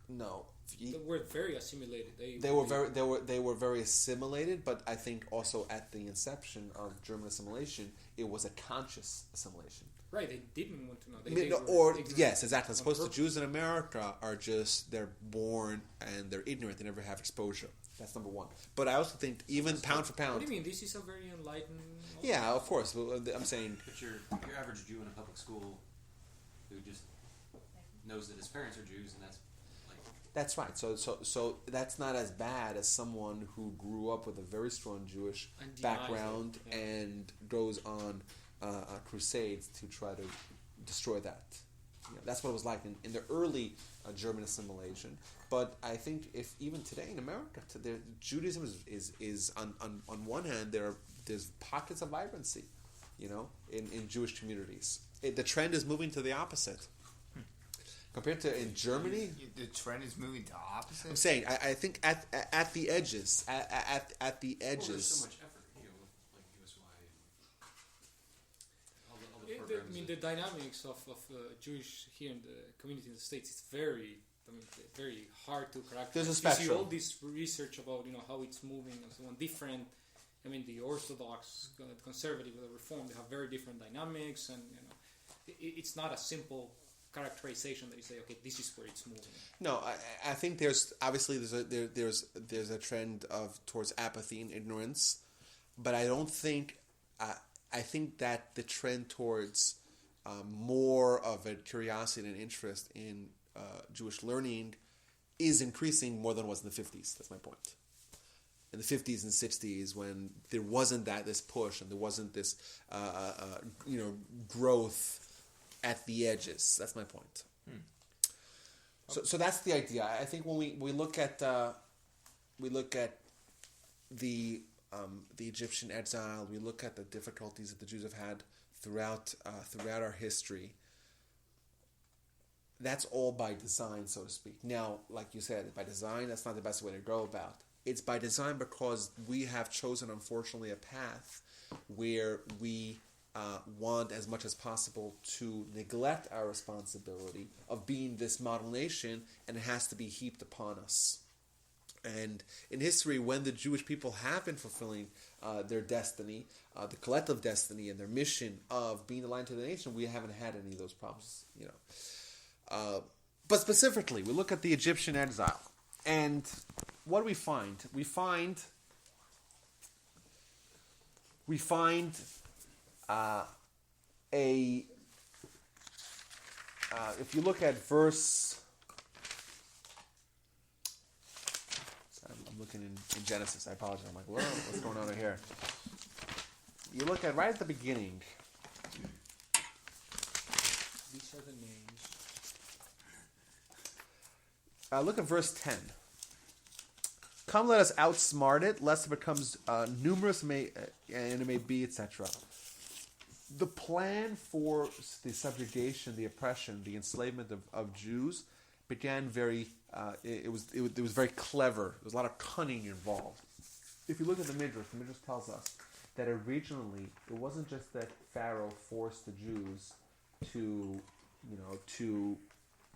A: No.
B: They were very assimilated.
A: They were very assimilated, but I think also at the inception of German assimilation, it was a conscious assimilation.
B: Right, they didn't want to know.
A: Yes, exactly. As opposed to Jews in America are just, they're born and they're ignorant. They never have exposure. That's number one. But I also think even pound for pound.
B: What do you mean? This is a very enlightened.
A: Yeah, of course. I'm saying.
D: But your average Jew in a public school who just knows that his parents are Jews, and that's like.
A: That's right. So that's not as bad as someone who grew up with a very strong Jewish background and goes on crusades to try to destroy that. That's what it was like in the early German assimilation. But I think if even today in America, Judaism is on one hand there's pockets of vibrancy, in Jewish communities. The trend is moving to the opposite. Compared to in Germany,
C: the trend is moving to opposite.
A: I'm saying I think at the edges, at the edges.
D: Well, there's so much effort, with like USY and all the programs.
B: The dynamics of Jewish here in the community in the States is very hard to characterize.
A: There's a
B: You
A: spectrum.
B: see all this research about how it's moving and so on. Different. The Orthodox, conservative, the Reform, they have very different dynamics, and it's not a simple characterization that you say, okay, this is where it's moving.
A: No, I think there's a trend towards apathy and ignorance, but I don't think I think that the trend towards more of a curiosity and interest in Jewish learning is increasing more than it was in the 50s. That's my point. In the 50s and 60s, when there wasn't this push and there wasn't this growth at the edges. That's my point. So that's the idea. I think when we look at the Egyptian exile, we look at the difficulties that the Jews have had throughout our history. That's all by design, so to speak. Now, like you said, by design, that's not the best way to go about. It's by design because we have chosen, unfortunately, a path where we want as much as possible to neglect our responsibility of being this model nation, and it has to be heaped upon us. And in history, when the Jewish people have been fulfilling their destiny, the collective destiny and their mission of being the light to the nation, we haven't had any of those problems, But specifically, we look at the Egyptian exile, and what do we find? We find if you look at verse, I'm looking in Genesis. I apologize. I'm like, whoa, what's going on here? You look at right at the beginning.
B: These are the names.
A: Look at verse 10. Come, let us outsmart it, lest it becomes numerous, and it may be, etc. The plan for the subjugation, the oppression, the enslavement of Jews began very. It was very clever. There was a lot of cunning involved. If you look at the Midrash tells us that originally it wasn't just that Pharaoh forced the Jews to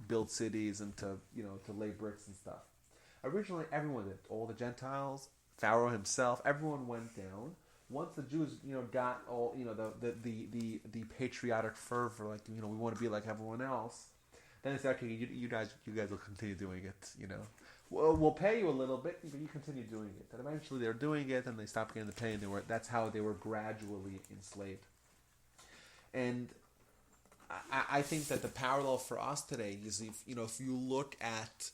A: build cities and to lay bricks and stuff. Originally, everyone did. All the Gentiles, Pharaoh himself, everyone went down. Once the Jews, got all, the patriotic fervor, like, we want to be like everyone else, then it's okay. You guys will continue doing it. We'll pay you a little bit, but you continue doing it. And eventually, they're doing it, and they stopped getting the pay, and that's how they were gradually enslaved. And I think that the parallel for us today is if you look at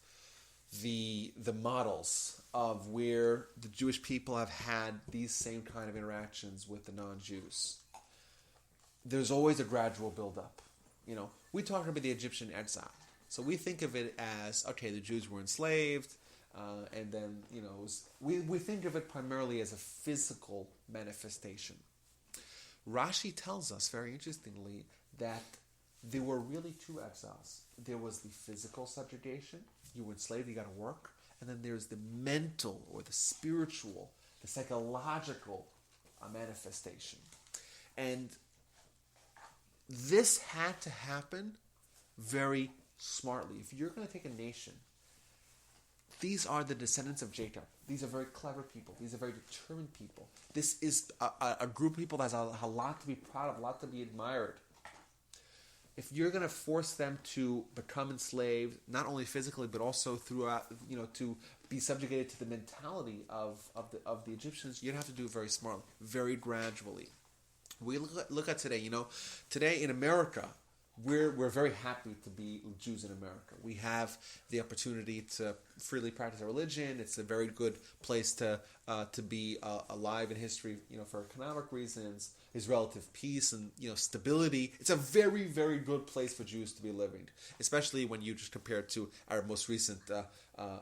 A: the models of where the Jewish people have had these same kind of interactions with the non-Jews, there's always a gradual build-up. We talk about the Egyptian exile, so we think of it as, okay, the Jews were enslaved, and then we think of it primarily as a physical manifestation. Rashi tells us very interestingly that there were really two exiles. There was the physical subjugation. You were enslaved, you got to work. And then there's the mental or the spiritual, the psychological manifestation. And this had to happen very smartly. If you're going to take a nation, these are the descendants of Jacob. These are very clever people. These are very determined people. This is a group of people that has a lot to be proud of, a lot to be admired. If you're going to force them to become enslaved, not only physically but also throughout, to be subjugated to the mentality of the Egyptians, you'd have to do it very smartly, very gradually. We look at today. Today in America, we're very happy to be Jews in America. We have the opportunity to freely practice our religion. It's a very good place to be alive in history, for economic reasons. There's relative peace and stability. It's a very, very good place for Jews to be living, especially when you just compare it to our most recent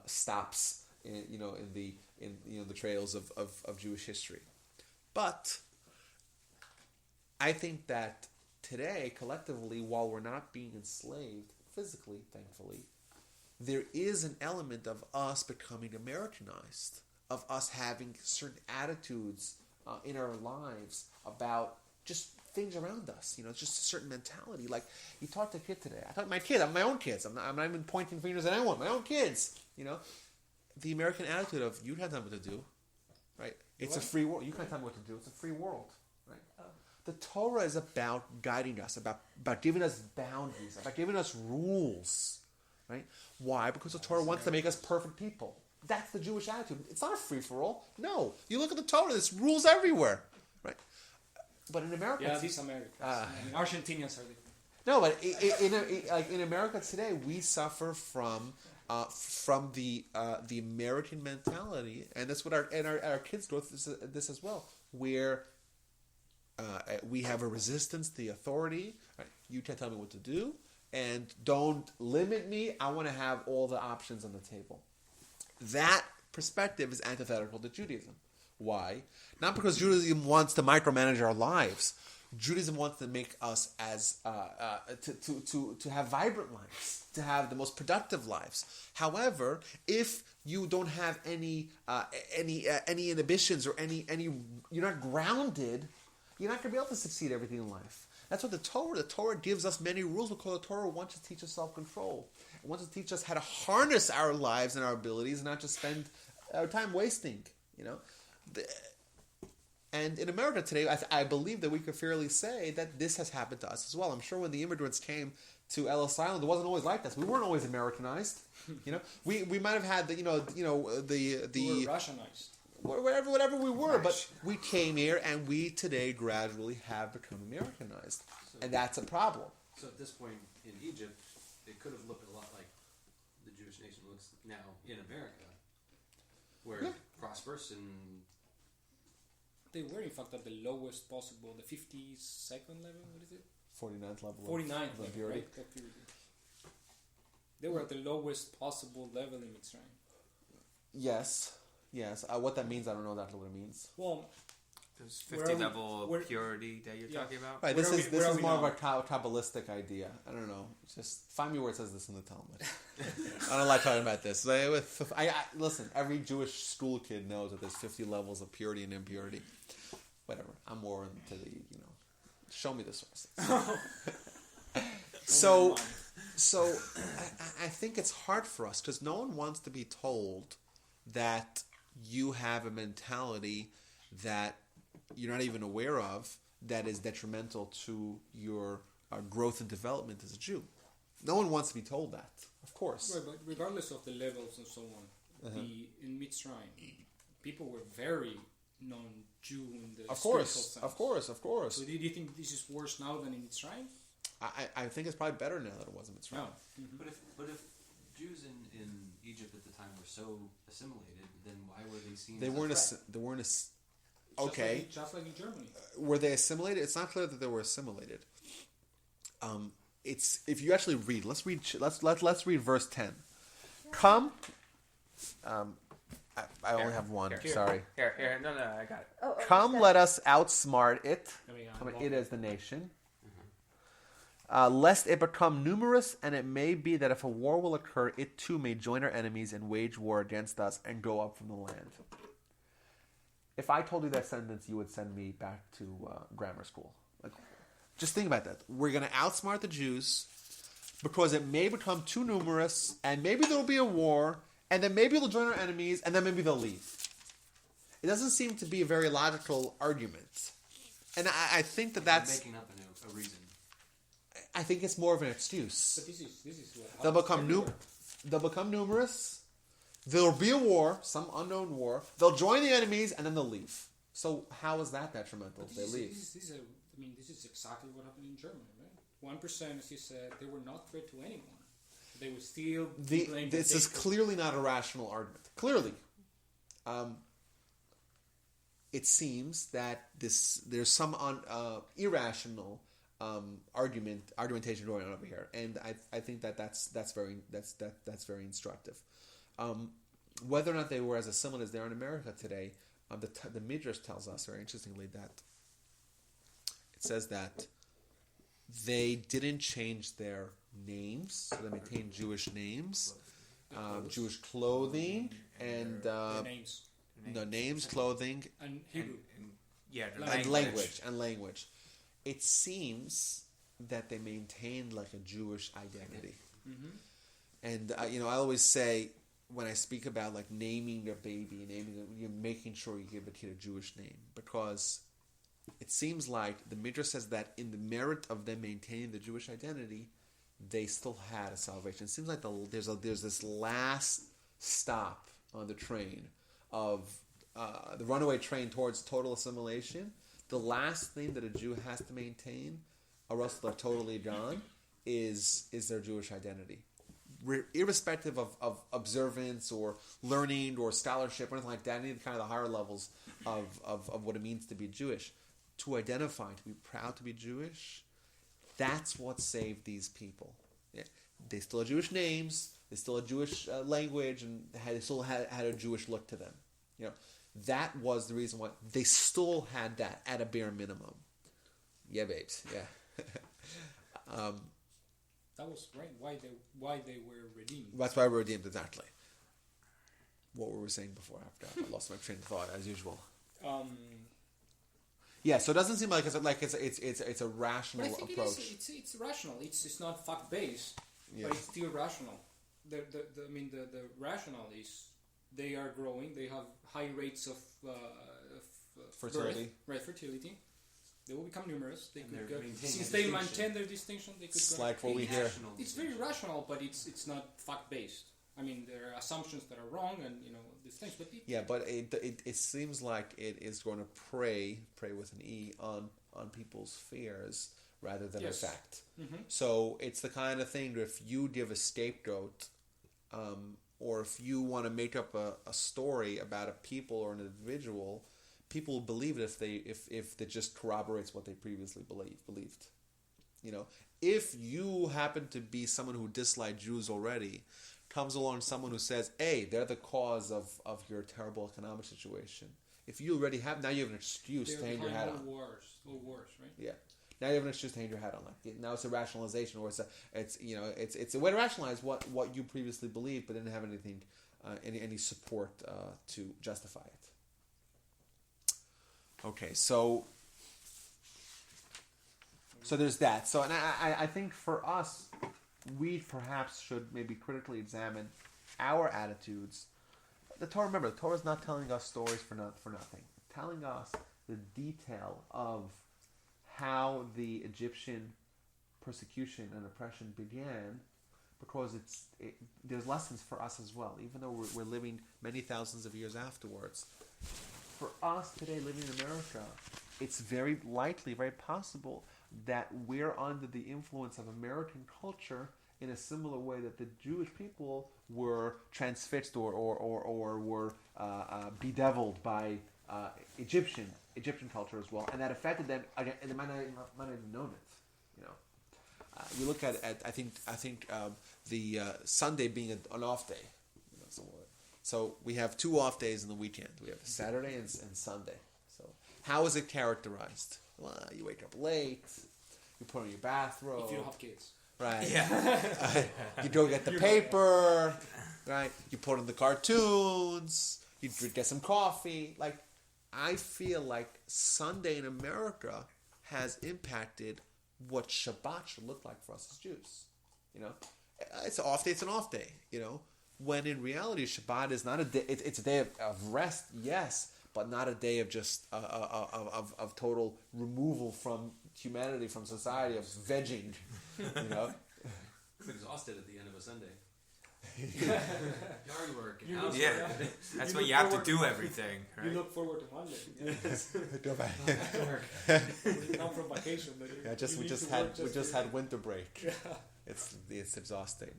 A: stops, in the trails of Jewish history. But I think that today, collectively, while we're not being enslaved physically, thankfully, there is an element of us becoming Americanized, of us having certain attitudes in our lives about just things around us. Just a certain mentality. Like, you talk to a kid today. I talk to my kid. I have my own kids. I'm not even pointing fingers at anyone. My own kids. The American attitude of, you can't tell me what to do, right? It's a free world. You can't tell me what to do. It's a free world, right? Oh. The Torah is about guiding us, about giving us boundaries, about giving us rules, right? Why? Because the Torah wants to make us perfect people. That's the Jewish attitude. It's not a free-for-all. No. You look at the Torah, there's rules everywhere, right? But in America...
B: Yeah, these Americans. Argentinians are different.
A: No, but in America today, we suffer from the American mentality, and that's what our kids go through this as well, where we have a resistance to the authority. Right? You can't tell me what to do, and don't limit me. I want to have all the options on the table. That perspective is antithetical to Judaism. Why? Not because Judaism wants to micromanage our lives. Judaism wants to make us as to have vibrant lives, to have the most productive lives. However, if you don't have any inhibitions or any you're not grounded, you're not going to be able to succeed at everything in life. That's what the Torah gives us many rules, because the Torah wants to teach us self-control. It wants to teach us how to harness our lives and our abilities, and not just spend our time wasting. And in America today, I believe that we could fairly say that this has happened to us as well. I'm sure when the immigrants came to Ellis Island, it wasn't always like this. We weren't always Americanized. We might have had the
B: we were Russianized.
A: Whatever we were, but we came here and we today gradually have become Americanized, and that's a problem.
D: So at this point in Egypt, it could have looked a lot like the Jewish nation looks now in America, where prosperous and
B: they were in fact at the lowest possible, the 52nd level. What is it?
A: 49th level.
B: 49th level,
A: purity.
B: right? They were at the lowest possible level in Mitzrayim.
A: Yes. What that means, I don't know exactly what it means.
B: Well,
C: There's
B: Where
C: 50
B: are we-
C: level
B: where-
C: of purity that you're
B: Yeah.
C: talking about.
A: Right.
B: Where
A: This
B: are
A: is
B: we- where are
A: this is
B: we
A: more of
B: now?
A: a Kabbalistic idea. I don't know. Just find me where it says this in the Talmud. I don't like talking about this. Listen. Every Jewish school kid knows that there's 50 levels of purity and impurity. Whatever. I'm more into the show me the sources. So I think it's hard for us because no one wants to be told that you have a mentality that you're not even aware of that is detrimental to your growth and development as a Jew. No one wants to be told that, of course.
B: right, but regardless of the levels and so on, in Mitzrayim, people were very non-Jew in the
A: Of
B: spiritual
A: course,
B: sense.
A: of course.
B: So do you think this is worse now than in Mitzrayim?
A: I think it's probably better now than it was in Mitzrayim.
B: No.
D: But if Jews in Egypt at the time were so assimilated, then why were they seen?
A: They
D: as
A: weren't.
D: a threat?
A: They weren't.
B: Okay. Just like in Germany.
A: Were they assimilated? It's not clear that they were assimilated. It's if you actually read. Let's read verse 10. Come. I only have one.
C: Here.
A: Sorry.
C: Here. No, I got it.
E: Oh,
A: Come,
E: step.
A: let us outsmart it.
B: I mean,
A: It as the nation. Lest it become numerous, and it may be that if a war will occur, it too may join our enemies and wage war against us and go up from the land. If I told you that sentence, you would send me back to grammar school. Just think about that. We're going to outsmart the Jews because it may become too numerous, and maybe there will be a war, and then maybe they'll join our enemies, and then maybe they'll leave. It doesn't seem to be a very logical argument. And I think
D: They're
A: that's...
D: making up a reason.
A: I think it's more of an excuse.
B: But this is what
A: They'll
B: happens
A: become
B: everywhere.
A: They'll become numerous. There'll be a war, some unknown war. They'll join the enemies, and then they'll leave. So how is that detrimental
B: But
A: if they leave?
B: This is exactly what happened in Germany, right? 1%, as you said, they were not threat to anyone. They would still be blamed
A: This
B: that
A: is
B: they-
A: clearly not a rational argument. Clearly. It seems that there's some irrational argumentation going on over here, and I think that's very instructive. Whether or not they were as assimilated as they are in America today, the Midrash tells us very interestingly that it says that they didn't change their names, so they maintained Jewish names, Jewish clothing, and
B: their names
A: names, clothing,
B: and Hebrew.
A: and language. It seems that they maintained like a Jewish identity. And I always say when I speak about like naming your baby, you're making sure you give a kid a Jewish name, because it seems like the Midrash says that in the merit of them maintaining the Jewish identity, they still had a salvation. It seems like there's this last stop on the train of the runaway train towards total assimilation. The last thing that a Jew has to maintain, or else they're totally gone, is their Jewish identity. Irrespective of observance or learning or scholarship or anything like that, any of the kind of the higher levels of what it means to be Jewish, to identify, to be proud to be Jewish, that's what saved these people. Yeah. They still had Jewish names, they still had Jewish language, and they still had a Jewish look to them. That was the reason why they still had that at a bare minimum. Yeah, babes. Yeah.
B: That was right. Why they were redeemed.
A: That's why we're redeemed, exactly. What were we saying before? After I lost my train of thought, as usual. Yeah, so it doesn't seem like it's a rational
B: But I think
A: approach.
B: it's rational. It's not fact based,
A: Yeah.
B: but it's still rational. The rational is they are growing. They have high rates of
A: Fertility.
B: birth, right? Fertility. They will become numerous. They
D: And
B: could
D: they're
B: go,
D: maintaining
B: since
D: a
B: they
D: distinction.
B: maintain their distinction. They could
A: It's
B: go.
A: like what we hear.
D: Rational
B: It's very
D: distinction.
B: rational, but it's not fact based. I mean, there are assumptions that are wrong, and these things. But
A: Yeah, but it seems like it is going to prey with an E on people's fears rather than
B: Yes.
A: a fact.
B: Mhm.
A: So it's the kind of thing that if you give a scapegoat, or if you want to make up a story about a people or an individual, people will believe it if it just corroborates what they previously believed. if you happen to be someone who disliked Jews already, comes along someone who says, hey, they're the cause of your terrible economic situation. If you already have, now you have an excuse to hang your hat on.
B: Little wars, right?
A: Yeah. Now you have an excuse to hang your hat on. Like now it's a rationalization, or it's a way to rationalize what you previously believed, but didn't have anything, any support to justify it. Okay, so there's that. So, and I think for us, we perhaps should maybe critically examine our attitudes. The Torah, remember, the Torah is not telling us stories for nothing. It's telling us the detail of how the Egyptian persecution and oppression began, because there's lessons for us as well, even though we're living many thousands of years afterwards. For us today, living in America, it's very likely, very possible, that we're under the influence of American culture in a similar way that the Jewish people were transfixed or were bedeviled by Egyptian culture as well, and that affected them. Again, and they might not have known it. We look at I think the Sunday being an off day. So we have 2 off days in the weekend. We have Saturday and Sunday. So how is it characterized? Well, you wake up late. You put on your bathrobe.
B: If you don't have kids.
A: Right. Yeah. You go get the paper. Right. You put on the cartoons. You get some coffee. Like, I feel like Sunday in America has impacted what Shabbat should look like for us as Jews. It's an off day. It's an off day. When in reality, Shabbat is not a day. It's a day of rest, yes, but not a day of just of total removal from humanity, from society, of vegging.
D: I'm exhausted at the end of a Sunday. Yard work and housework.
C: Yeah, that's when you have to do everything. Right?
B: You look forward to Monday.
A: Go back.
B: When you come from vacation,
A: We just had winter break. Yeah. It's exhausting.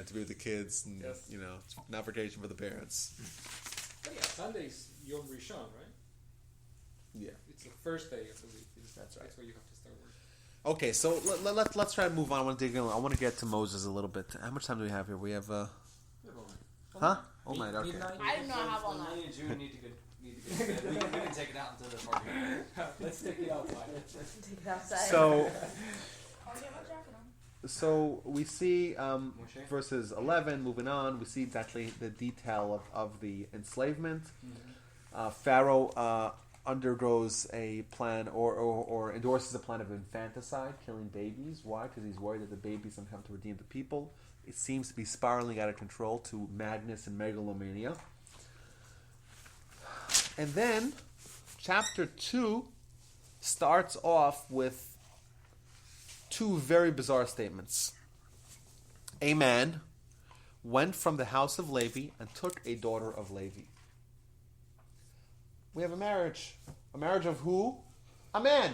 A: To be with the kids, and
B: yes.
A: It's not vacation for the parents.
B: But yeah, Sunday's Yom Rishon, right?
A: Yeah.
B: It's the first day of the week.
A: That's right.
B: That's where you have to start working.
A: Okay, so let's try to move on. I want to dig in. I want to get to Moses a little bit. How much time do we have here? We have huh? All night. Okay.
E: I do not have all night.
D: Me and June need to go. We can take it out until the party.
B: Let's take it outside.
E: Take it outside.
A: So
E: I'll get my jacket on.
A: So we see verses 11, moving on, we see exactly the detail of the enslavement. Mm-hmm. Pharaoh undergoes a plan or endorses a plan of infanticide, killing babies. Why? Because he's worried that the babies don't come to redeem the people. It seems to be spiraling out of control to madness and megalomania. And then, chapter 2 starts off with 2 very bizarre statements. A man went from the house of Levi and took a daughter of Levi. We have a marriage. A marriage of who? A man.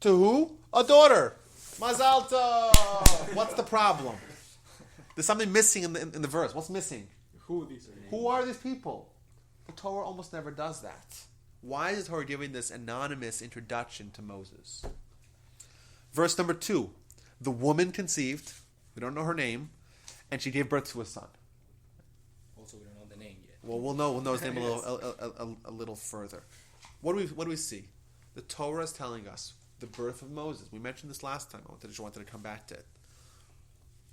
A: To who? A daughter. Mazal tov. What's the problem? There's something missing in the verse. What's missing?
B: Who
A: are these people? The Torah almost never does that. Why is the Torah giving this anonymous introduction to Moses? Verse number 2. The woman conceived, we don't know her name, and she gave birth to a son.
B: Also, we don't know the name yet.
A: Well, we'll know his name a little further. What do we see? The Torah is telling us the birth of Moses. We mentioned this last time. I just wanted to come back to it.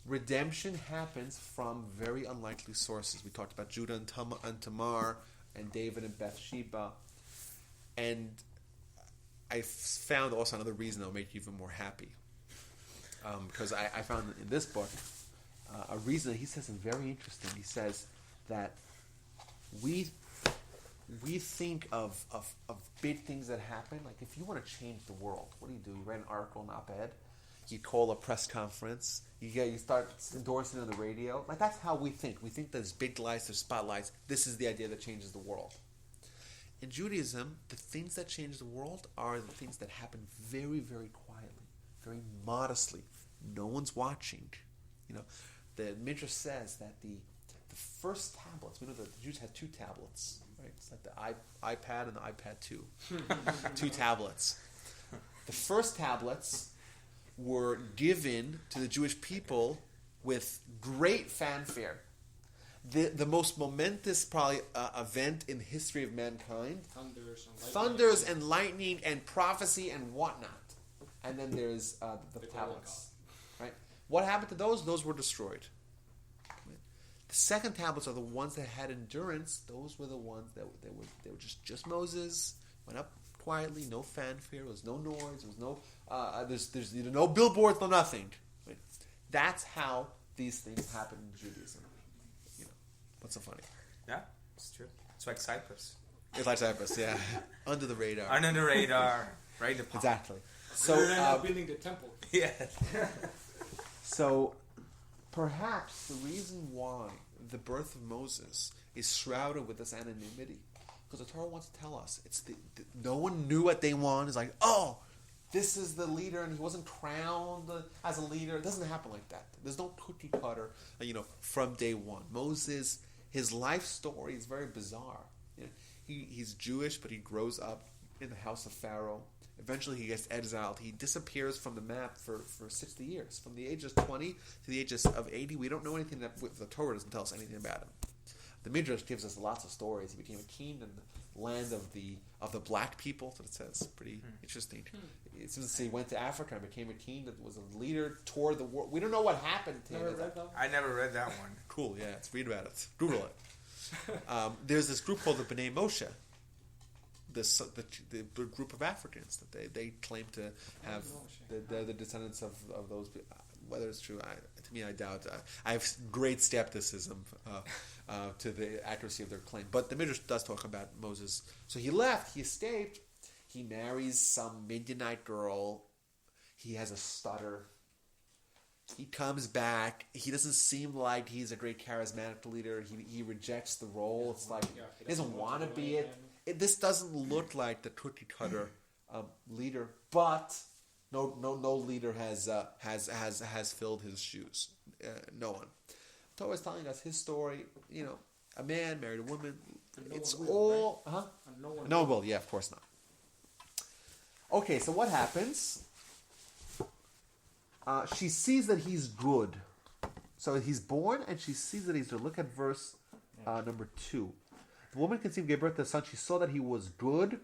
A: Redemption happens from very unlikely sources. We talked about Judah and Tamar, and David and Bathsheba. And I found also another reason that will make you even more happy. Because I found in this book a reason that he says something very interesting. He says that we think of big things that happen. Like if you want to change the world, what do? You write an article, an op-ed. You call a press conference. You start endorsing on the radio. Like that's how we think. We think there's big lights, there's spotlights. This is the idea that changes the world. In Judaism, the things that change the world are the things that happen very, very quietly, very modestly. No one's watching. The Midrash says that the first tablets, we know that the Jews had 2 tablets, right? It's like the iPad and the iPad 2. 2 tablets. The first tablets were given to the Jewish people with great fanfare. The most momentous probably event in the history of mankind. Thunders and lightning and prophecy and whatnot. And then there's the tablets. Right? What happened to those? Those were destroyed. The second tablets are the ones that had endurance. Those were the ones that they were just Moses went up quietly, no fanfare, there was no noise, there was no there's no billboards, no nothing. Right? That's how these things happen in Judaism. You know, what's so funny?
C: Yeah, it's true. It's like Cyprus.
A: It's like Cyprus, yeah, under the radar.
C: Under the radar, right in the pocket.
A: Exactly. So
B: building the temple.
C: Yeah.
A: So perhaps the reason why the birth of Moses is shrouded with this anonymity, because the Torah wants to tell us it's no one knew what they want. It's like, oh, this is the leader, and he wasn't crowned as a leader. It doesn't happen like that. There's no cookie cutter, from day one. Moses, his life story is very bizarre. You know, he's Jewish, but he grows up in the house of Pharaoh. Eventually, he gets exiled. He disappears from the map for 60 years. From the ages of 20 to the ages of 80, we don't know anything. The Torah doesn't tell us anything about him. The Midrash gives us lots of stories. He became a king in the land of the black people. That's what it says. Pretty interesting. It seems to say he went to Africa and became a king that was a leader, toured the world. We don't know what happened to him.
C: I never read that one.
A: Cool, yeah. Let's read about it. Google it. There's this group called the B'nai Moshe. The group of Africans that they claim to have the descendants of those people. Whether it's true, to me, I doubt. I have great skepticism to the accuracy of their claim. But the Midrash does talk about Moses. So he left. He escaped. He marries some Midianite girl. He has a stutter. He comes back. He doesn't seem like he's a great charismatic leader. He rejects the role. It's like he doesn't want to be it. This doesn't look like the cookie cutter leader, but no leader has filled his shoes. No one. Torah is telling us his story. A man married a woman. It's all, huh? No one will. Yeah, of course not. Okay, so what happens? She sees that he's good. So he's born, and she sees that he's good. Look at verse number 2. The woman conceived and gave birth to a son. She saw that he was good,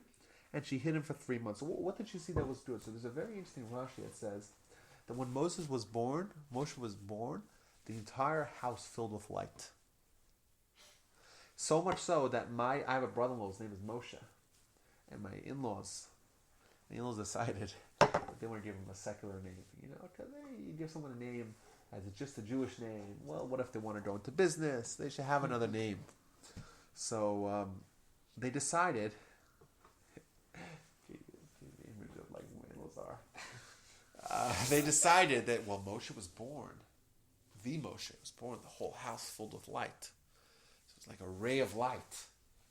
A: and she hid him for 3 months. So what did she see that was good? So there's a very interesting Rashi that says that when Moshe was born, the entire house filled with light. So much so that I have a brother-in-law, his name is Moshe, and my in-laws decided that they want to give him a secular name. Because you give someone a name as just a Jewish name. Well, what if they want to go into business? They should have another name. So they decided. The image of like whales are. They decided that Moshe was born. The Moshe was born. The whole house filled with light. So it's like a ray of light.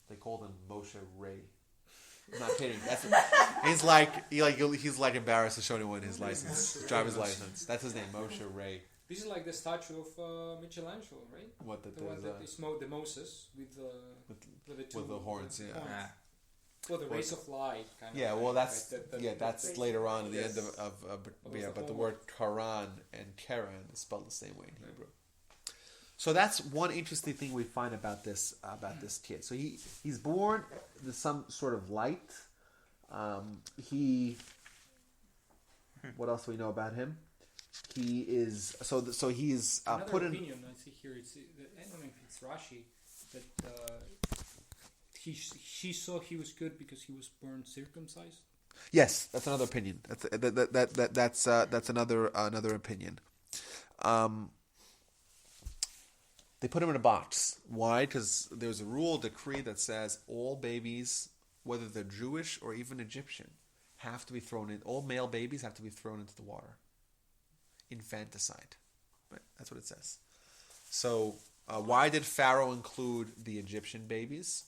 A: They called him Moshe Ray. I'm not kidding. He's like embarrassed to show anyone his driver's license. That's his name, Moshe Ray.
B: This is like the statue of Michelangelo, right?
A: What
B: the one that is the Moses with the
A: horns, yeah.
B: Well, the rays of light, kind of.
A: Yeah, well, that's that's later on at the end
B: of
A: but the word Quran and Karen is spelled the same way in Hebrew. So that's one interesting thing we find about this kid. So he's born with some sort of light. What else do we know about him? He is so he's put in.
B: Opinion I see here. I don't know if it's Rashi that she saw he was good because he was born circumcised.
A: Yes, that's another opinion. That's another opinion. They put him in a box. Why? Because there's a decree that says all babies, whether they're Jewish or even Egyptian, have to be thrown in. All male babies have to be thrown into the water. Infanticide. Right? That's what it says. So why did Pharaoh include the Egyptian babies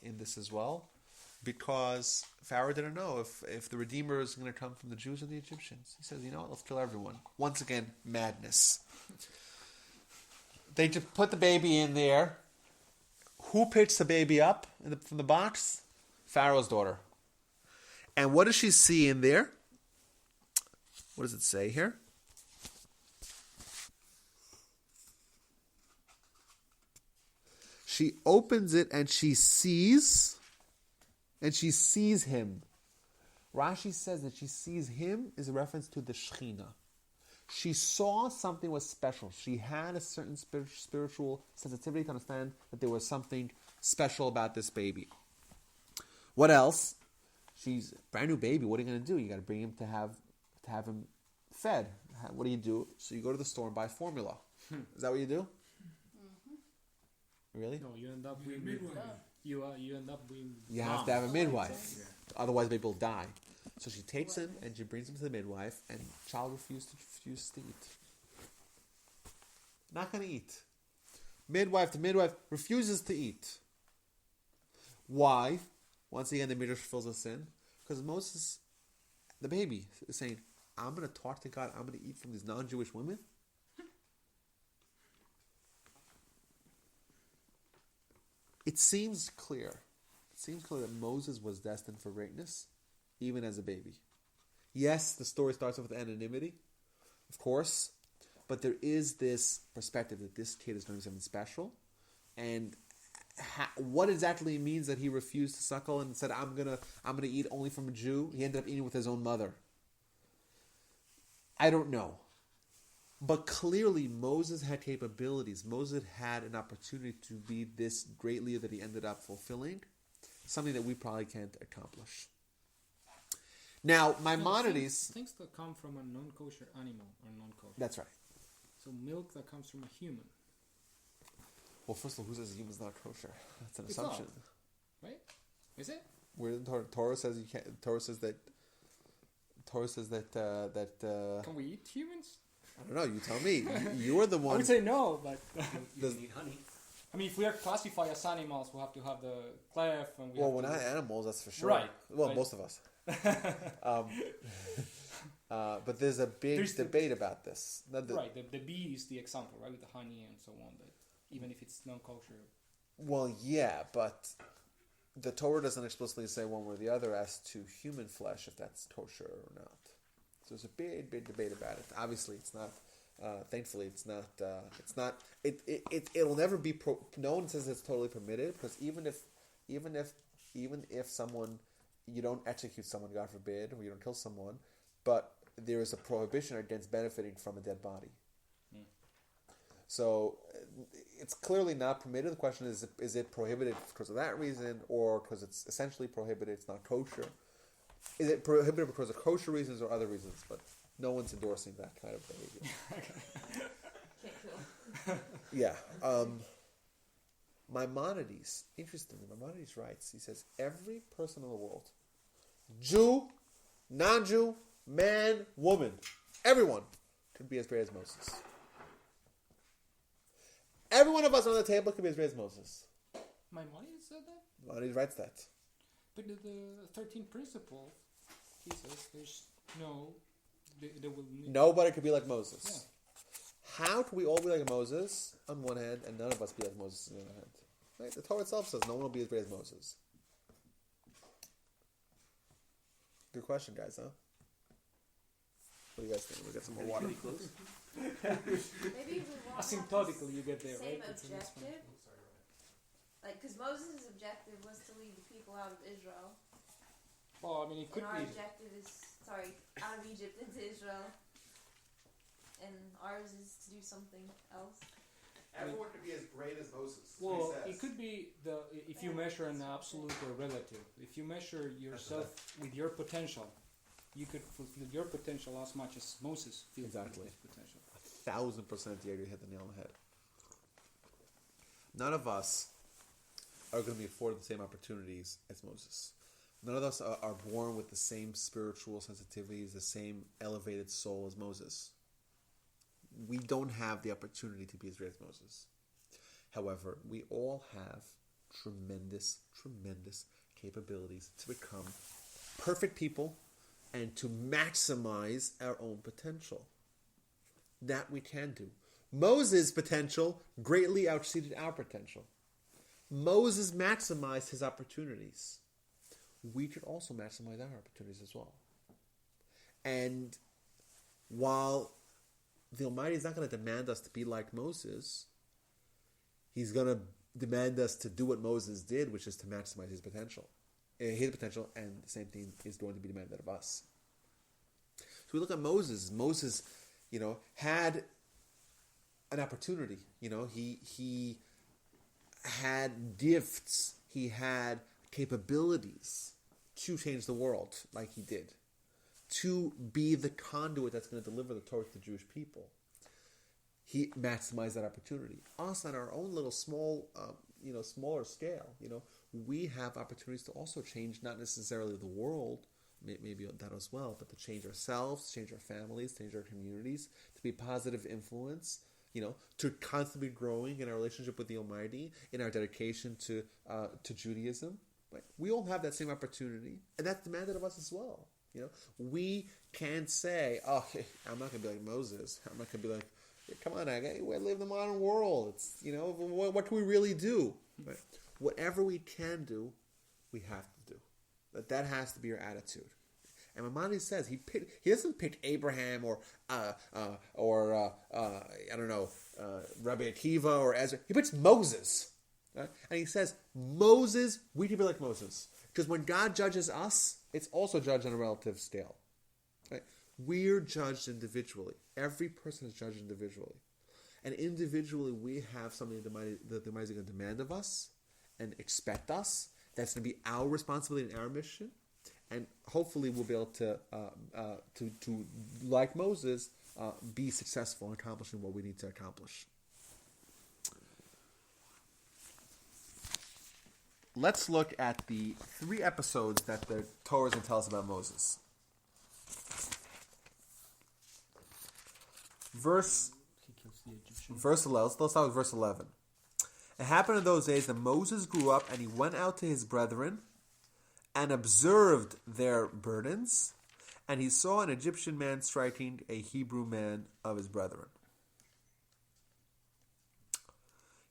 A: in this as well? Because Pharaoh didn't know if the Redeemer is going to come from the Jews or the Egyptians. He says, let's kill everyone. Once again, madness. They just put the baby in there. Who picks the baby up from the box? Pharaoh's daughter. And what does she see in there? What does it say here? She opens it and she sees him. Rashi says that she sees him is a reference to the Shekhinah. She saw something was special. She had a certain spiritual sensitivity to understand that there was something special about this baby. What else? She's a brand new baby. What are you going to do? You got to bring him to have him fed. What do you do? So you go to the store and buy formula. Is that what you do? Really?
B: No, you end up with
F: midwife.
B: you end up with
A: You have to have a midwife. Otherwise, baby will die. So she takes him and she brings him to the midwife, and the child refuses to eat. Not going to eat. The midwife refuses to eat. Why? Once again, the Midrash fills us in. Because Moses, the baby, is saying, I'm going to talk to God, I'm going to eat from these non-Jewish women? It seems clear that Moses was destined for greatness, even as a baby. Yes, the story starts off with anonymity, of course, but there is this perspective that this kid is going to be something special, and what exactly means that he refused to suckle and said, "I'm gonna eat only from a Jew." He ended up eating with his own mother. I don't know. But clearly, Moses had capabilities. Moses had an opportunity to be this great leader that he ended up fulfilling, something that we probably can't accomplish. Now, Maimonides...
B: Things that come from a non-kosher animal are non-kosher.
A: That's right.
B: So milk that comes from a human.
A: Well, first of all, who says human's not kosher? That's an
B: It's
A: assumption.
B: not. Right? Is it?
A: Where the Torah says you can't... Torah says that...
B: Can we eat humans?
A: I don't know. You tell me. You're the
B: I
A: one...
B: would say no, but
D: You can eat honey.
B: I mean, if we are classified as animals, we have to have the clef and we
A: Well,
B: have
A: we're
B: to...
A: not animals, that's for sure.
B: Right.
A: Well,
B: Right.
A: most of us. But there's a big debate about this.
B: Right, the bee is the example, right, with the honey and so on, that even if it's non-kosher.
A: Well, yeah, but the Torah doesn't explicitly say one way or the other as to human flesh, if that's kosher or not. So there's a big debate about it. Obviously, it's not. Thankfully, it's not. It's not. It'll never be. No one says it's totally permitted, because even if someone, you don't execute someone, God forbid, or you don't kill someone, but there is a prohibition against benefiting from a dead body. So it's clearly not permitted. The question is it prohibited because of that reason, or because it's essentially prohibited, it's not kosher? Is it prohibited because of kosher reasons or other reasons? But no one's endorsing that kind of behavior. Yeah. Maimonides, interestingly, Maimonides writes, he says, every person in the world, Jew, non-Jew, man, woman, everyone could be as great as Moses. Every one of us on the table could be as great as Moses.
B: Maimonides said that?
A: Maimonides writes that.
B: But the 13th principle, he says there's no... There will
A: Nobody could be like Moses.
B: Yeah.
A: How can we all be like Moses on one hand and none of us be like Moses on the other hand? Right? The Torah itself says no one will be as great as Moses. Good question, guys, huh? What do you guys think? We got some more water.
E: Maybe we want
B: Asymptotically, you get there,
E: same
B: right? It's an
E: objective. Like, because Moses' objective was to lead the people out of Israel.
B: Well, I mean, it could
E: And our
B: be.
E: objective is, out of Egypt into Israel. And ours is to do something else.
A: Everyone could be as great as Moses.
B: Well, it could be if you measure an absolute or relative. If you measure yourself with your potential, you could fulfill your potential as much as Moses fulfilled
A: Exactly.
B: his potential.
A: 1,000% you hit the nail on the head. None of us are going to be afforded the same opportunities as Moses. None of us are born with the same spiritual sensitivities, the same elevated soul as Moses. We don't have the opportunity to be as great as Moses. However, we all have tremendous capabilities to become perfect people and to maximize our own potential. That we can do. Moses' potential greatly exceeded our potential. Moses maximized his opportunities. We could also maximize our opportunities as well. And while the Almighty is not going to demand us to be like Moses, He's going to demand us to do what Moses did, which is to maximize his potential, and the same thing is going to be demanded of us. So we look at Moses. Moses, had an opportunity. He had gifts. He had capabilities to change the world, like he did, to be the conduit that's going to deliver the Torah to the Jewish people. He maximized that opportunity. Us, on our own little smaller scale, we have opportunities to also change, not necessarily the world, maybe that as well, but to change ourselves, to change our families, to change our communities, to be a positive influence, to constantly growing in our relationship with the Almighty, in our dedication to Judaism. Right? We all have that same opportunity, and that's demanded of us as well. We can't say, "Oh, I'm not going to be like Moses. I'm not going to be like." Come on, we live in the modern world. It's what can we really do? Right? Whatever we can do, we have to do. That has to be your attitude. And Maimonides says he doesn't pick Abraham or I don't know, Rabbi Akiva or Ezra. He picks Moses, right? And he says Moses. We can be like Moses because when God judges us, it's also judged on a relative scale. Right? We're judged individually. Every person is judged individually. And individually, we have something that the Almighty is going to demand of us and expect us. That's going to be our responsibility and our mission. And hopefully, we'll be able to like Moses, be successful in accomplishing what we need to accomplish. Let's look at the 3 episodes that the Torah is going to tell us about Moses. Verse 11. Let's start with verse 11. It happened in those days that Moses grew up and he went out to his brethren and observed their burdens, and he saw an Egyptian man striking a Hebrew man of his brethren.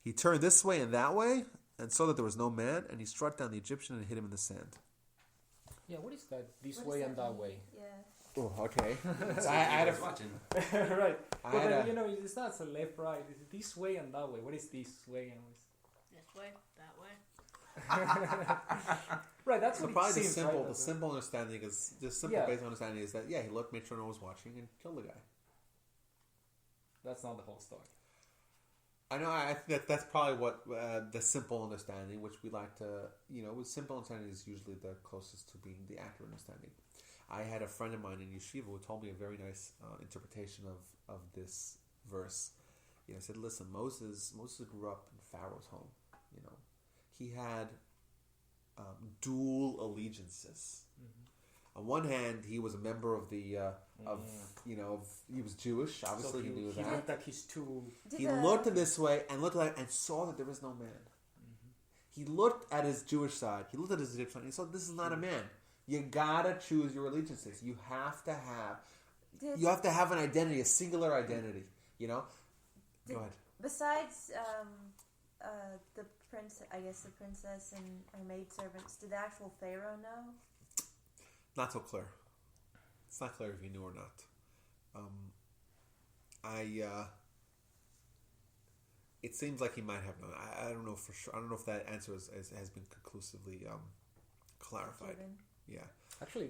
A: He turned this way and that way and saw that there was no man, and he struck down the Egyptian and hit him in the sand.
B: Yeah, what is that? This way and that way.
E: Yeah.
A: Oh, okay.
D: So
A: I had a
D: watching.
B: Right.
A: I
B: But
A: had
B: then, it's not so left, right. It's this way and that way. What is this way and what is...
G: This way, that way.
B: Right, that's
A: So
B: what
A: probably
B: it seems,
A: the simple understanding is basic understanding is that he looked, made sure no one was watching, and killed the guy.
B: That's not the whole story.
A: I know. I think that's probably what the simple understanding, which we like to, with simple understanding is usually the closest to being the accurate understanding. I had a friend of mine in yeshiva who told me a very nice interpretation of this verse. He said, "Listen, Moses grew up in Pharaoh's home. He had dual allegiances. Mm-hmm. On one hand, he was a member of the he was Jewish. Obviously,
B: so
A: he knew
B: he
A: that.
B: looked at his two...
A: He looked in this way and looked at it and saw that there was no man. Mm-hmm. He looked at his Jewish side. He looked at his Egyptian side. And he saw this is not a man. You gotta choose your allegiances. You have to have an identity, a singular identity. Go ahead.
E: Besides the princess and her maidservants, did the actual Pharaoh know?
A: Not so clear. It's not clear if he knew or not. It seems like he might have known. I don't know for sure. I don't know if that answer has been conclusively clarified.
E: Given.
A: Yeah.
B: Actually,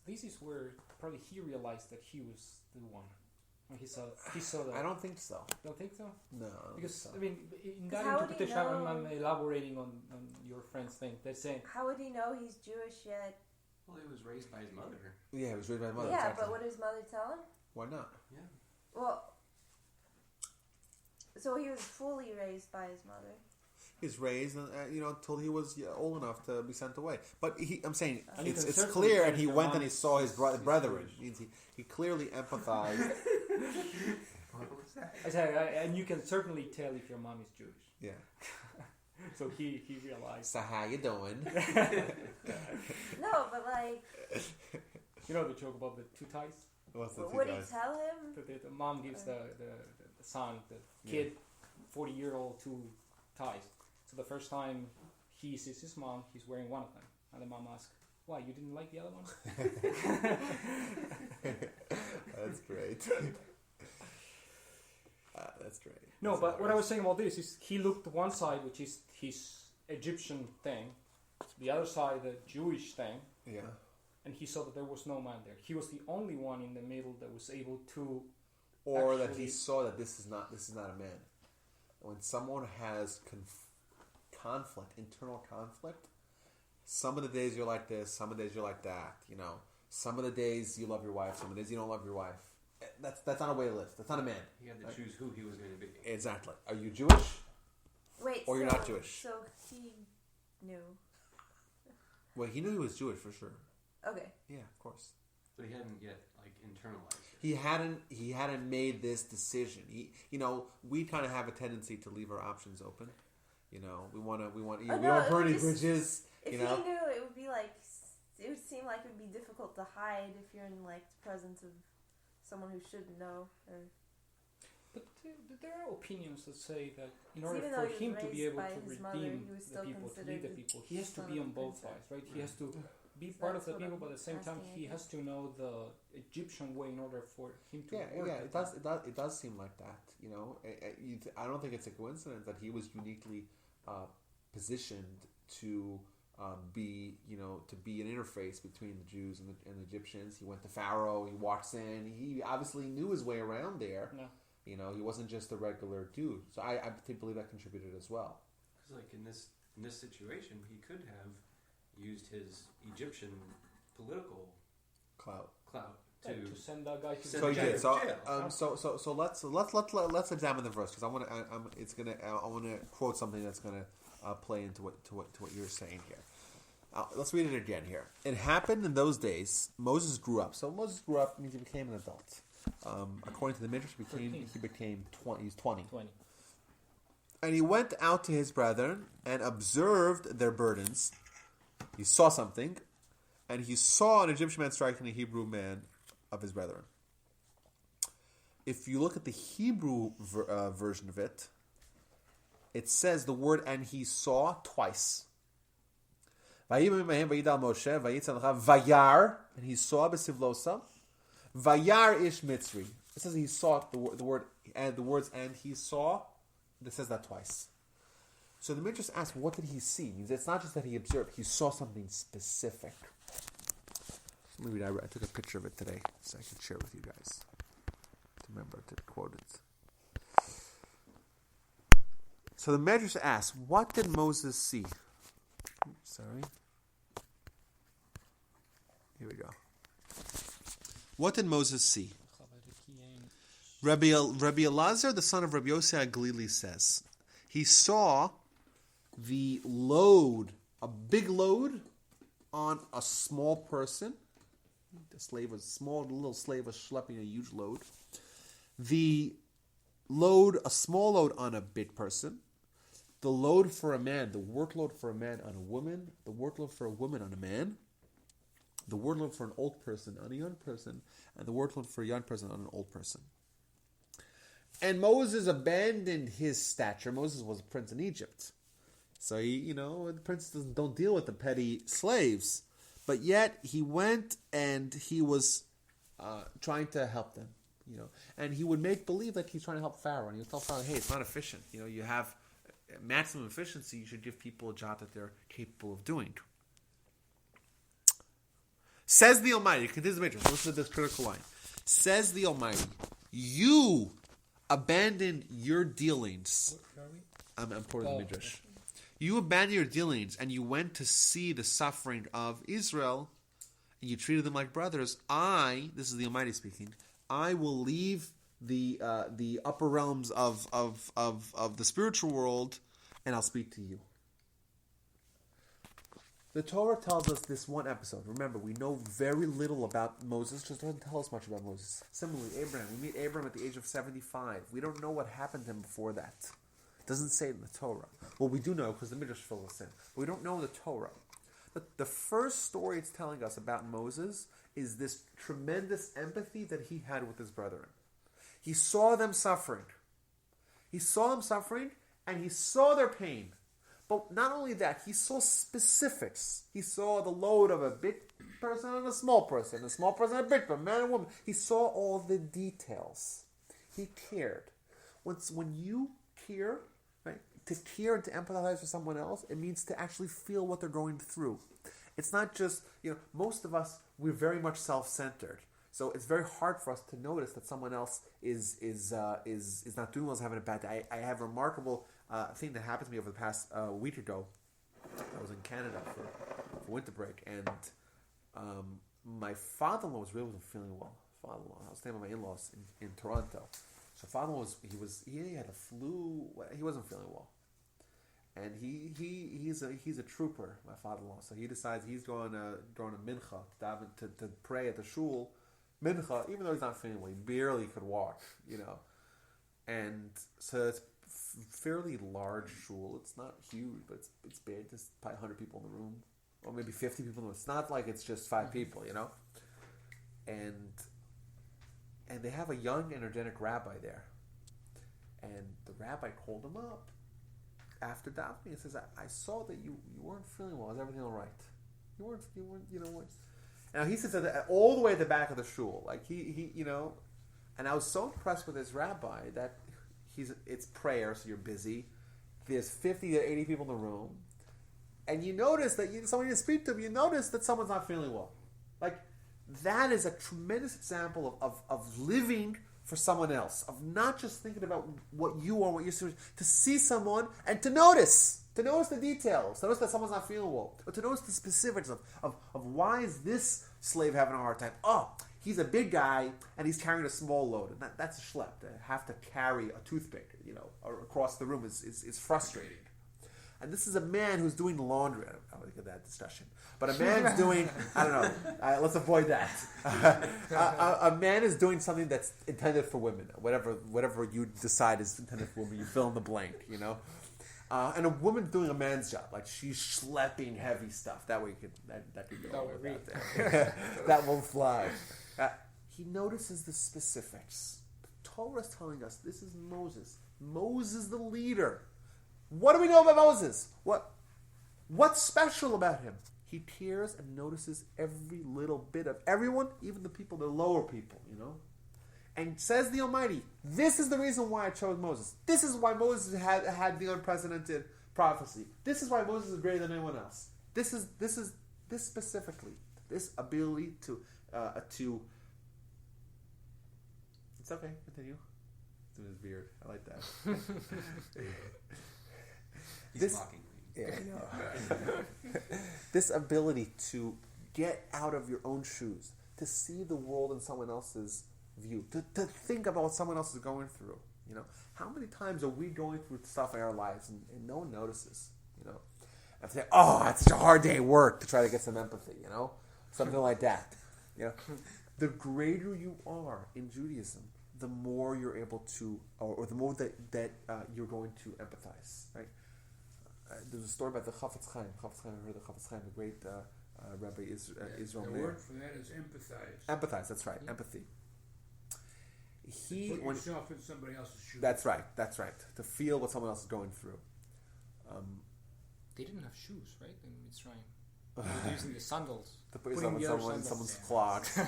B: this is where probably he realized that he was the one. When he saw that.
A: I don't think so.
B: Don't think so?
A: No. I don't
B: Because,
A: think so.
B: in that
E: how would he
B: interpretation, I'm
E: know?
B: elaborating on your friend's thing. They're saying...
E: How would he know he's Jewish yet?
D: Well, he was raised by his mother.
A: Yeah, he was raised by his mother.
E: Yeah,
A: exactly.
E: but what did his mother tell him?
A: Why not?
D: Yeah.
E: Well, so he was fully raised by his mother.
A: He was raised, until he was old enough to be sent away. But I'm saying
B: And you
A: it's
B: can certainly
A: clear,
B: tell
A: and he
B: your
A: went
B: mom
A: and he saw his brethren.
B: Jewish.
A: Means he clearly empathized.
C: What was that?
B: I said, and you can certainly tell if your mom is Jewish.
A: Yeah.
B: So he realized.
A: So how you doing?
E: No, but
B: You know the joke about the 2 ties?
A: What's the
E: what
A: two
E: did he
A: guys?
E: tell him?
B: The mom gives the son, the kid, 40-year-old 2 ties. So the first time he sees his mom, he's wearing one of them. And the mom asks, "Why, you didn't like the other one?"
A: That's great. That's great.
B: No,
A: That's
B: but what I
A: hilarious.
B: was saying about this is he looked one side, which is his Egyptian thing, the other side, the Jewish thing,
A: Yeah.
B: and he saw that there was no man there. He was the only one in the middle that was able to.
A: Or that he
B: Actually-
A: saw that this is not a man. When someone has conflict, internal conflict, some of the days you're like this, some of the days you're like that. You know, some of the days you love your wife, some of the days you don't love your wife. That's not a way to live. That's not a man.
D: He had to choose who he was going to be.
A: Exactly. Are you Jewish?
E: Wait,
A: Or you're not Jewish.
E: So he knew.
A: Well, he knew he was Jewish for sure.
E: Okay.
A: Yeah, of course.
D: But he hadn't yet internalized it.
A: He hadn't made this decision. We kind of have a tendency to leave our options open. We want
E: Oh,
A: we
E: no,
A: want
E: it
A: burning
E: would just-
A: bridges.
E: If
A: You
E: he
A: know.
E: knew, it would be like it would seem like it would be difficult to hide if you're in like the presence of someone who shouldn't know. Or
B: But there are opinions that say that in order
E: even
B: for
E: though he was
B: him to be
E: raised
B: able
E: by
B: to
E: his mother,
B: redeem
E: he was
B: the
E: still
B: people, to
E: considered
B: lead the
E: the
B: people, he has to
E: son
B: be
E: of
B: on
E: a
B: both
E: princess.
B: sides, right? He has to be
E: So
B: part of
E: that's
B: the
E: what
B: people,
E: I'm
B: but at the same time,
E: asking, I
B: he has
E: guess.
B: to know the Egyptian way in order for him to
A: Yeah,
B: work.
A: yeah,
B: with
A: it does seem like that. I don't think it's a coincidence that he was uniquely positioned to be an interface between the Jews and the Egyptians. He went to Pharaoh. He walks in. He obviously knew his way around there.
B: No.
A: He wasn't just a regular dude. So I believe that contributed as well.
D: Because in this situation, he could have used his Egyptian political
A: Clout.
D: clout
B: to send that guy to
D: Send
A: So he
D: the guy
A: did.
D: to
A: So
D: jail.
A: let's examine the verse because I want to quote something that's gonna play into what you're saying here. Let's read it again here. It happened in those days. Moses grew up. So Moses grew up means he became an adult. According to the Midrash, he became 20. He's 20.
B: 20.
A: And he went out to his brethren and observed their burdens. He saw something, and he saw an Egyptian man striking a Hebrew man of his brethren. If you look at the Hebrew version of it, it says the word "and he saw" twice. Vayar, and he saw b'sivlosa. Vayar ish mitzri. It says he saw the word and the words "and he saw." It says that twice. So the Midrash asks, what did he see? It's not just that he observed; he saw something specific. Let me read. I took a picture of it today, so I can share it with you guys. To remember to quote it. So the Midrash asks, what did Moses see? Sorry. Here we go. What did Moses see? Rabbi Elazar, the son of Rabbi Yossi HaGlili, says he saw the load, a big load, on a small person. The slave was small. The little slave was schlepping a huge load. The load, a small load on a big person. The load for a man, the workload for a man on a woman. The workload for a woman on a man. The workload for an old person on a young person. And the workload for a young person on an old person. And Moses abandoned his stature. Moses was a prince in Egypt. So, the princes don't deal with the petty slaves. But yet, he went and he was trying to help them. And he would make believe that he's trying to help Pharaoh. And he would tell Pharaoh, hey, it's not efficient. You have maximum efficiency. You should give people a job that they're capable of doing. Says the Almighty, continues the Midrash. Listen to this critical line. Says the Almighty, you abandoned your dealings. I'm quoting the Midrash. You abandoned your dealings and you went to see the suffering of Israel and you treated them like brothers. This is the Almighty speaking, I will leave the upper realms of the spiritual world and I'll speak to you. The Torah tells us this one episode. Remember, we know very little about Moses. Just doesn't tell us much about Moses. Similarly, Abraham. We meet Abraham at the age of 75. We don't know what happened to him before that. It doesn't say it in the Torah. Well, we do know because the Midrash fills us in. But we don't know the Torah. The first story it's telling us about Moses is this tremendous empathy that he had with his brethren. He saw them suffering. He saw them suffering and he saw their pain. But not only that, he saw specifics. He saw the load of a big person and a small person and a big person, a man and woman. He saw all the details. He cared. When you care, right, to care and to empathize with someone else, it means to actually feel what they're going through. It's not just, most of us, we're very much self-centered. So it's very hard for us to notice that someone else is not doing well, is having a bad day. I have a remarkable thing that happened to me over the past week ago. I was in Canada for winter break, and my father-in-law really wasn't feeling well. I was staying with my in-laws in Toronto. So father-in-law he had a flu. He wasn't feeling well, and he's a trooper. My father-in-law. So he decides he's going to mincha to pray at the shul. Mincha, even though he's not feeling well, he barely could walk, and so it's fairly large shul. It's not huge, but it's big. There's probably 100 people in the room, or maybe 50 people in the room. It's not like it's just 5 people, and they have a young, energetic rabbi there, and the rabbi called him up after davening and says, "I saw that you weren't feeling well. Is everything all right? You weren't, what?" Now he sits all the way at the back of the shul, like he, and I was so impressed with this rabbi that it's prayer, so you're busy. There's 50 to 80 people in the room, and you notice that someone you speak to, you notice that someone's not feeling well. Like that is a tremendous example of living for someone else, of not just thinking about what you are, what you're doing, to see someone and to notice the details, to notice that someone's not feeling well, or to notice the specifics of why is this slave having a hard time? Oh, he's a big guy and he's carrying a small load, and that's a schlep. To have to carry a toothpick, across the room is frustrating. And this is a man who's doing laundry. I don't want to get that discussion, but a man's doing, I don't know, let's avoid that. A man is doing something that's intended for women, whatever you decide is intended for women, you fill in the blank, and a woman's doing a man's job, like she's schlepping heavy stuff. That way, that could go over that. That won't fly. He notices the specifics. The Torah is telling us this is Moses. Moses, the leader. What do we know about Moses? What's special about him? He cares and notices every little bit of everyone, even the people, the lower people, And says the Almighty, this is the reason why I chose Moses. This is why Moses had the unprecedented prophecy. This is why Moses is greater than anyone else. This specifically, this ability to. It's okay. Continue. Doing his beard. I like that.
D: He's mocking me.
A: Yeah, I know. This ability to get out of your own shoes, to see the world in someone else's view, to think about what someone else is going through. How many times are we going through stuff in our lives and no one notices? And say, "Oh, it's such a hard day at work," to try to get some empathy. Something like that. The greater you are in Judaism, the more you're able to, or the more that you're going to empathize. Right? There's a story about the Chafetz Chaim. I heard the Chafetz Chaim, the great Rabbi Israel.
F: The word for that is empathize.
A: Empathize. That's right. Empathy.
F: Put yourself in somebody else's shoes.
A: That's right. To feel what someone else is going through.
B: They didn't have shoes, right? In Mitzrayim, they were using the sandals.
A: To put yourself in someone's clogs.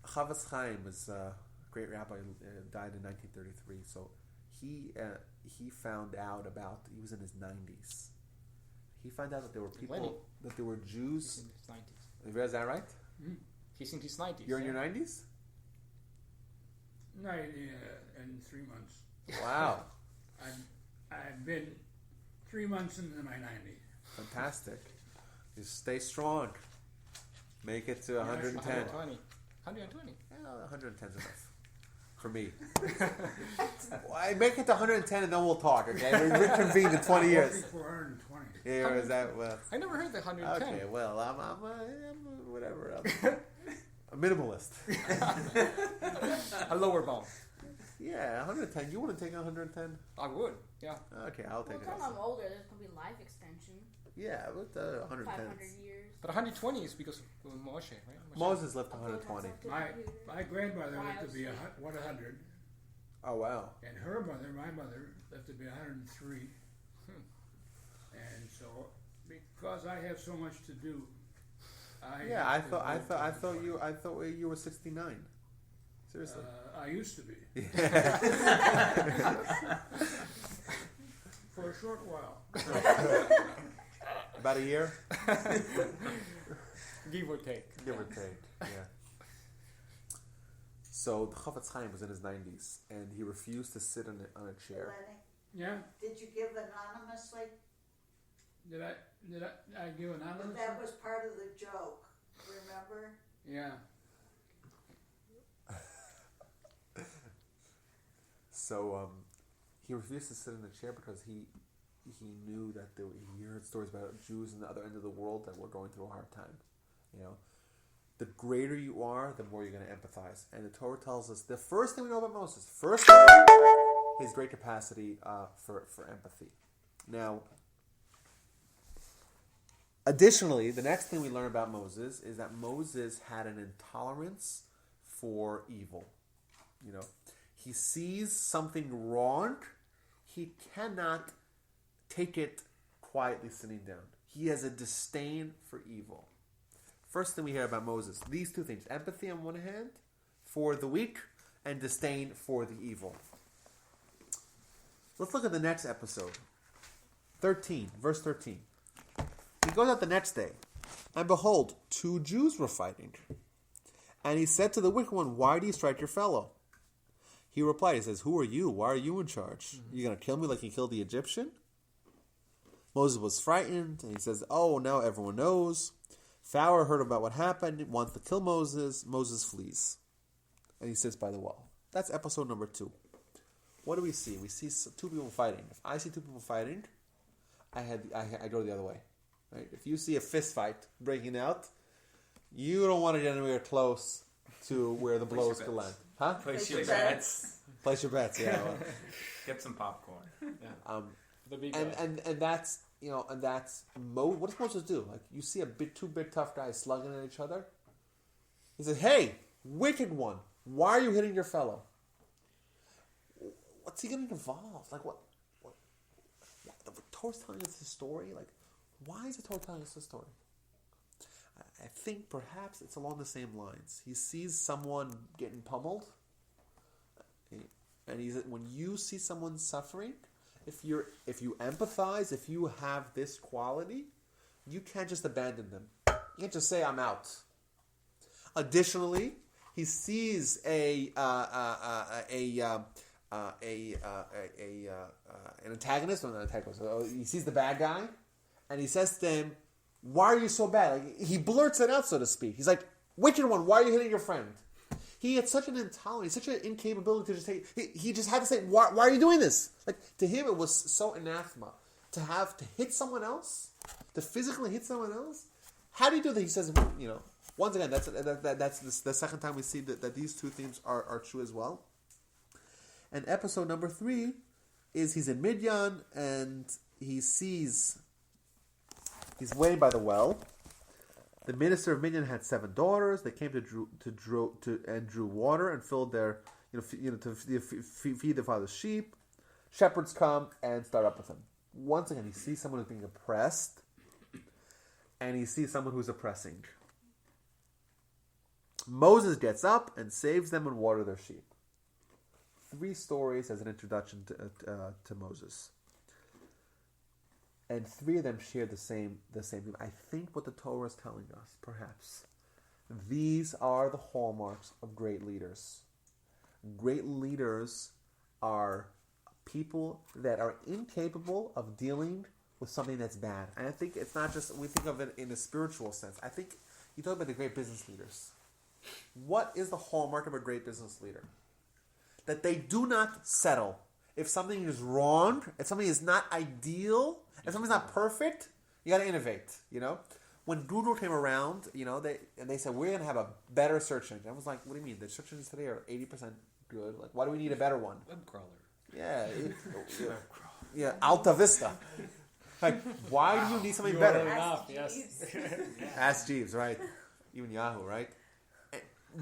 A: Chafetz Chaim is a great rabbi. Died in 1933. So he found out about. He was in his 90s. He found out that there were people, that there were Jews.
B: He's in his 90s.
A: Is that right?
F: Mm.
B: He's in his 90s.
A: You're in your 90s?
F: 90 in 3 months.
A: Wow.
F: I've been 3 months into my 90s.
A: Fantastic. You stay strong. Make it to 110.
B: 120. 120.
A: Yeah, 110 is enough. For me. I make it to 110 and then we'll talk, okay? We reconvene in 20 years.
F: I'm 120.
A: Yeah, is that, well...
B: I never heard the 110.
A: Okay, well, I'm whatever. A minimalist.
B: A lower bound.
A: Yeah, 110. You want to take 110?
B: I would, yeah.
A: Okay, I'll take it.
G: Well, I'm older. There's gonna be life extension.
A: Yeah, but 110.
G: 500 years.
B: But 120 is because of Moshe, right?
A: Moses lived to 120.
F: My grandmother lived to be 100.
A: Oh, wow.
F: And her mother, my mother, lived to be 103. And so, because I have so much to do,
A: Yeah, I thought you were 69. Seriously.
F: I used to be. For a short while.
A: About a year?
B: Give or take.
A: Give or take, yeah. So the Chafetz Chaim was in his 90s, and he refused to sit on a chair.
H: Lenny,
F: Yeah.
H: did you give anonymously?
F: Did I give an
H: But
F: honor?
H: that was part of the joke, remember?
F: Yeah.
A: So he refused to sit in a chair because he knew that he heard stories about Jews in the other end of the world that were going through a hard time. You know, the greater you are, the more you're going to empathize. And the Torah tells us the first thing we know about Moses, his great capacity for empathy. Now, additionally, the next thing we learn about Moses is that Moses had an intolerance for evil. You know, he sees something wrong, he cannot take it quietly sitting down. He has a disdain for evil. First thing we hear about Moses, these two things, empathy on one hand for the weak and disdain for the evil. Let's look at the next episode. 13, verse 13. He goes out the next day, and behold, 2 Jews were fighting. And he said to the wicked one, why do you strike your fellow? He replied, he says, who are you? Why are you in charge? You going to kill me like you killed the Egyptian? Moses was frightened, and he says, oh, now everyone knows. Pharaoh heard about what happened, wants to kill Moses. Moses flees. And he sits by the well. That's episode number 2. What do we see? We see 2 people fighting. If I see 2 people fighting, I go the other way. Right? If you see a fist fight breaking out, you don't want to get anywhere close to where the blows could land. Huh?
C: Place your bets.
A: Place your bets, yeah. Well.
C: Get some popcorn.
B: Yeah. The big
A: And that's what does Moses do? Like, you see 2 big tough guys slugging at each other. He says, "Hey, wicked one, why are you hitting your fellow? What's he getting involved? Like what the Torah's telling us this story? Like, why is the Torah telling us this story? I think perhaps it's along the same lines. He sees someone getting pummeled, and when you see someone suffering, if you empathize, if you have this quality, you can't just abandon them. You can't just say, "I'm out." Additionally, he sees an antagonist, or not an antagonist. He sees the bad guy, and he says to him, "Why are you so bad?" Like, he blurts it out, so to speak. He's like, "Wicked one, why are you hitting your friend?" He had such an intolerance, such an incapability to just take. He just had to say, "Why are you doing this?" Like, to him, it was so anathema to have to hit someone else, to physically hit someone else. How do you do that? He says, once again, that's the second time we see that these 2 themes are true as well. And episode number 3 is he's in Midian, and he's waiting by the well. The minister of Midian had 7 daughters. They came to drew water and filled their to feed the father's sheep. Shepherds come and start up with him. Once again, he sees someone who's being oppressed, and he sees someone who's oppressing. Moses gets up and saves them and waters their sheep. 3 stories as an introduction to Moses. And 3 of them share the same theme. I think what the Torah is telling us, perhaps, these are the hallmarks of great leaders. Great leaders are people that are incapable of dealing with something that's bad. And I think it's not just, we think of it in a spiritual sense. I think you talk about the great business leaders. What is the hallmark of a great business leader? That they do not settle. If something is wrong, if something is not ideal, if something's not perfect, you got to innovate. When Google came around, they said we're going to have a better search engine. I was like, what do you mean? The search engines today are 80% good. Like, why do we need a better one?
D: Web crawler.
A: Yeah, Alta Vista. Like, why do you need something better?
B: Enough, yes.
A: Ask Jeeves, right? Even Yahoo, right?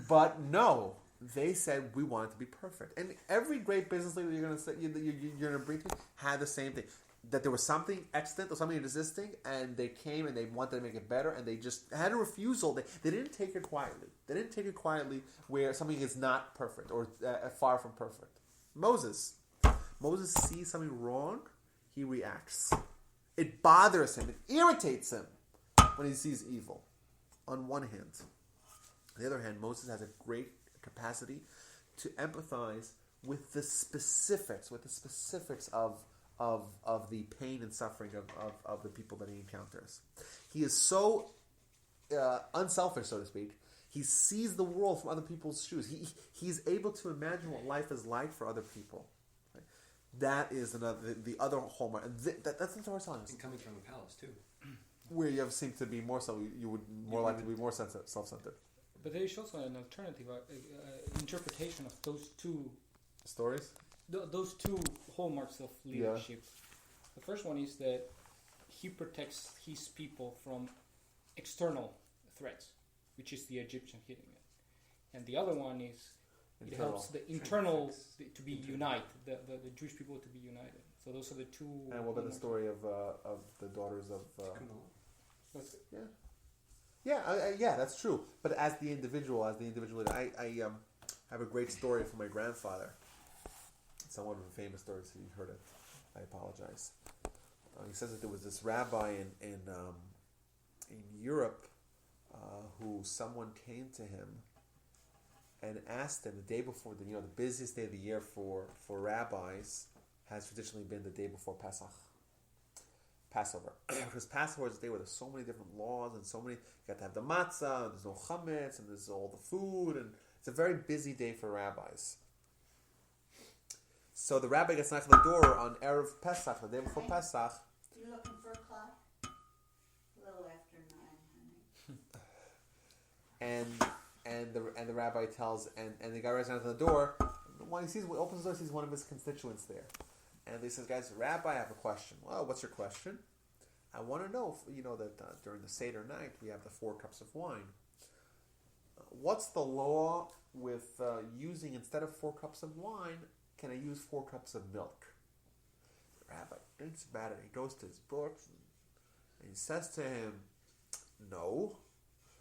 A: But no. They said we want it to be perfect, and every great business leader you're going to bring to had the same thing. that there was something extant or something existing, and they came and they wanted to make it better, and they just had a refusal. They didn't take it quietly. They didn't take it quietly where something is not perfect or far from perfect. Moses sees something wrong, he reacts. It bothers him, it irritates him when he sees evil. On one hand. On the other hand, Moses has a great capacity to empathize with the specifics of the pain and suffering of the people that he encounters. He is so unselfish, so to speak. He sees the world from other people's shoes. He's able to imagine what life is like for other people. Right? That is the other hallmark. And that's the Torah telling us.
D: And coming from a palace too.
A: Where you have seem to be more so, you would more likely be more self-centered.
B: But there is also an alternative interpretation of those two
A: stories.
B: Those two hallmarks of leadership. Yeah. The first one is that he protects his people from external threats, which is the Egyptian hitting it, and the other one is it helps the internal to be united, the Jewish people to be united. So those are the two.
A: And what about the story of the daughters of? Yeah, that's true. But as the individual, I have a great story from my grandfather. It's somewhat of a famous story, so you've heard it. I apologize. He says that there was this rabbi in Europe who someone came to him and asked him the day before the busiest day of the year for rabbis has traditionally been the day before Passover. Because Passover is a day where there's so many different laws and so many. You got to have the matzah, and there's no chametz, and there's all the food, and it's a very busy day for rabbis. So the rabbi gets knocked on the door on Erev Pesach, the day before Pesach.
H: You looking for a clock? A little after 9, honey.
A: And the rabbi tells and the guy writes down on the door. When he opens the door, sees one of his constituents there, and he says, "Guys, Rabbi, I have a question." Well, what's your question? I want to know if you know that during the Seder night we have the 4 cups of wine. What's the law with using instead of 4 cups of wine? Can I use 4 cups of milk? The rabbi thinks about it. He goes to his books and he says to him, "No,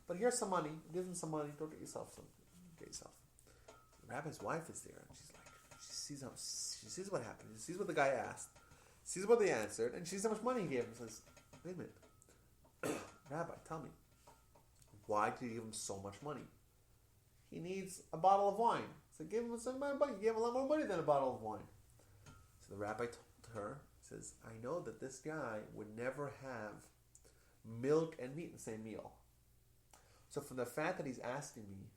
A: but here's some money. Give him some money. Go get yourself some. Get yourself." The rabbi's wife is there, and she's like, she sees what happened. She sees what the guy asked, sees what they answered, and she sees how much money he gave him. Says, "Wait a minute, Rabbi, tell me, why did you give him so much money? He needs a bottle of wine. So give him some money. You gave him a lot more money than a bottle of wine." So the rabbi told her, says, "I know that this guy would never have milk and meat in the same meal. So from the fact that he's asking me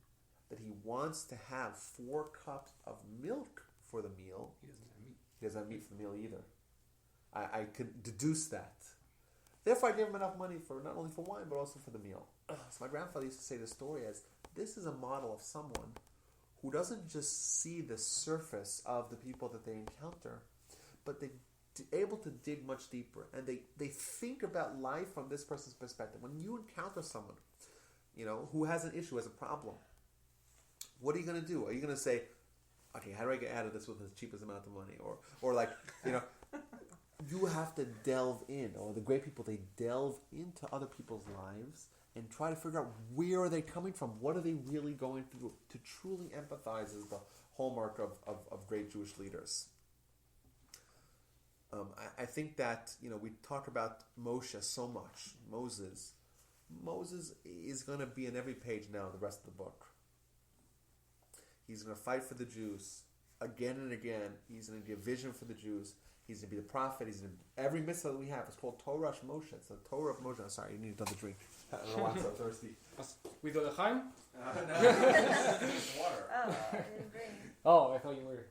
A: that he wants to have 4 cups of milk for the meal, he doesn't have meat for the meal either. I could deduce that. Therefore, I gave him enough money for not only for wine, but also for the meal." So my grandfather used to say the story as, this is a model of someone who doesn't just see the surface of the people that they encounter, but they're able to dig much deeper, and they think about life from this person's perspective. When you encounter someone, who has an issue, has a problem, what are you going to do? Are you going to say, "Okay, how do I get out of this with the cheapest amount of money?" Or like, you have to delve in, or the great people, they delve into other people's lives and try to figure out where are they coming from, what are they really going through. To truly empathize is the hallmark of great Jewish leaders. I think that, we talk about Moshe so much. Moses is going to be in every page now, the rest of the book. He's going to fight for the Jews again and again. He's going to give vision for the Jews. He's going to be the prophet. Every mitzvah that we have is called Torah Moshe. It's the Torah of Moshe. I'm sorry, you need another drink. I don't know why I'm so thirsty.
B: We go to Chaim?
C: Water.
E: Oh, I didn't bring.
B: Oh, I thought you were.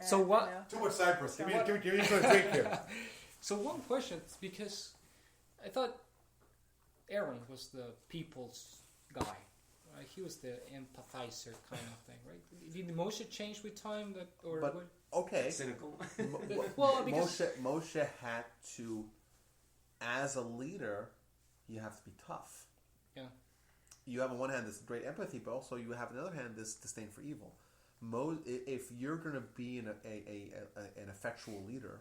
B: So what?
A: Too much Cyprus. Give me a drink here.
B: So one question, because I thought Aaron was the people's guy. Right? He was the empathizer kind of thing, right? Did Moshe change with time?
A: Okay.
D: Cynical.
B: Well, because
A: Moshe had to, as a leader, you have to be tough.
B: Yeah.
A: You have on one hand this great empathy, but also you have on the other hand this disdain for evil. If you're going to be an effectual leader,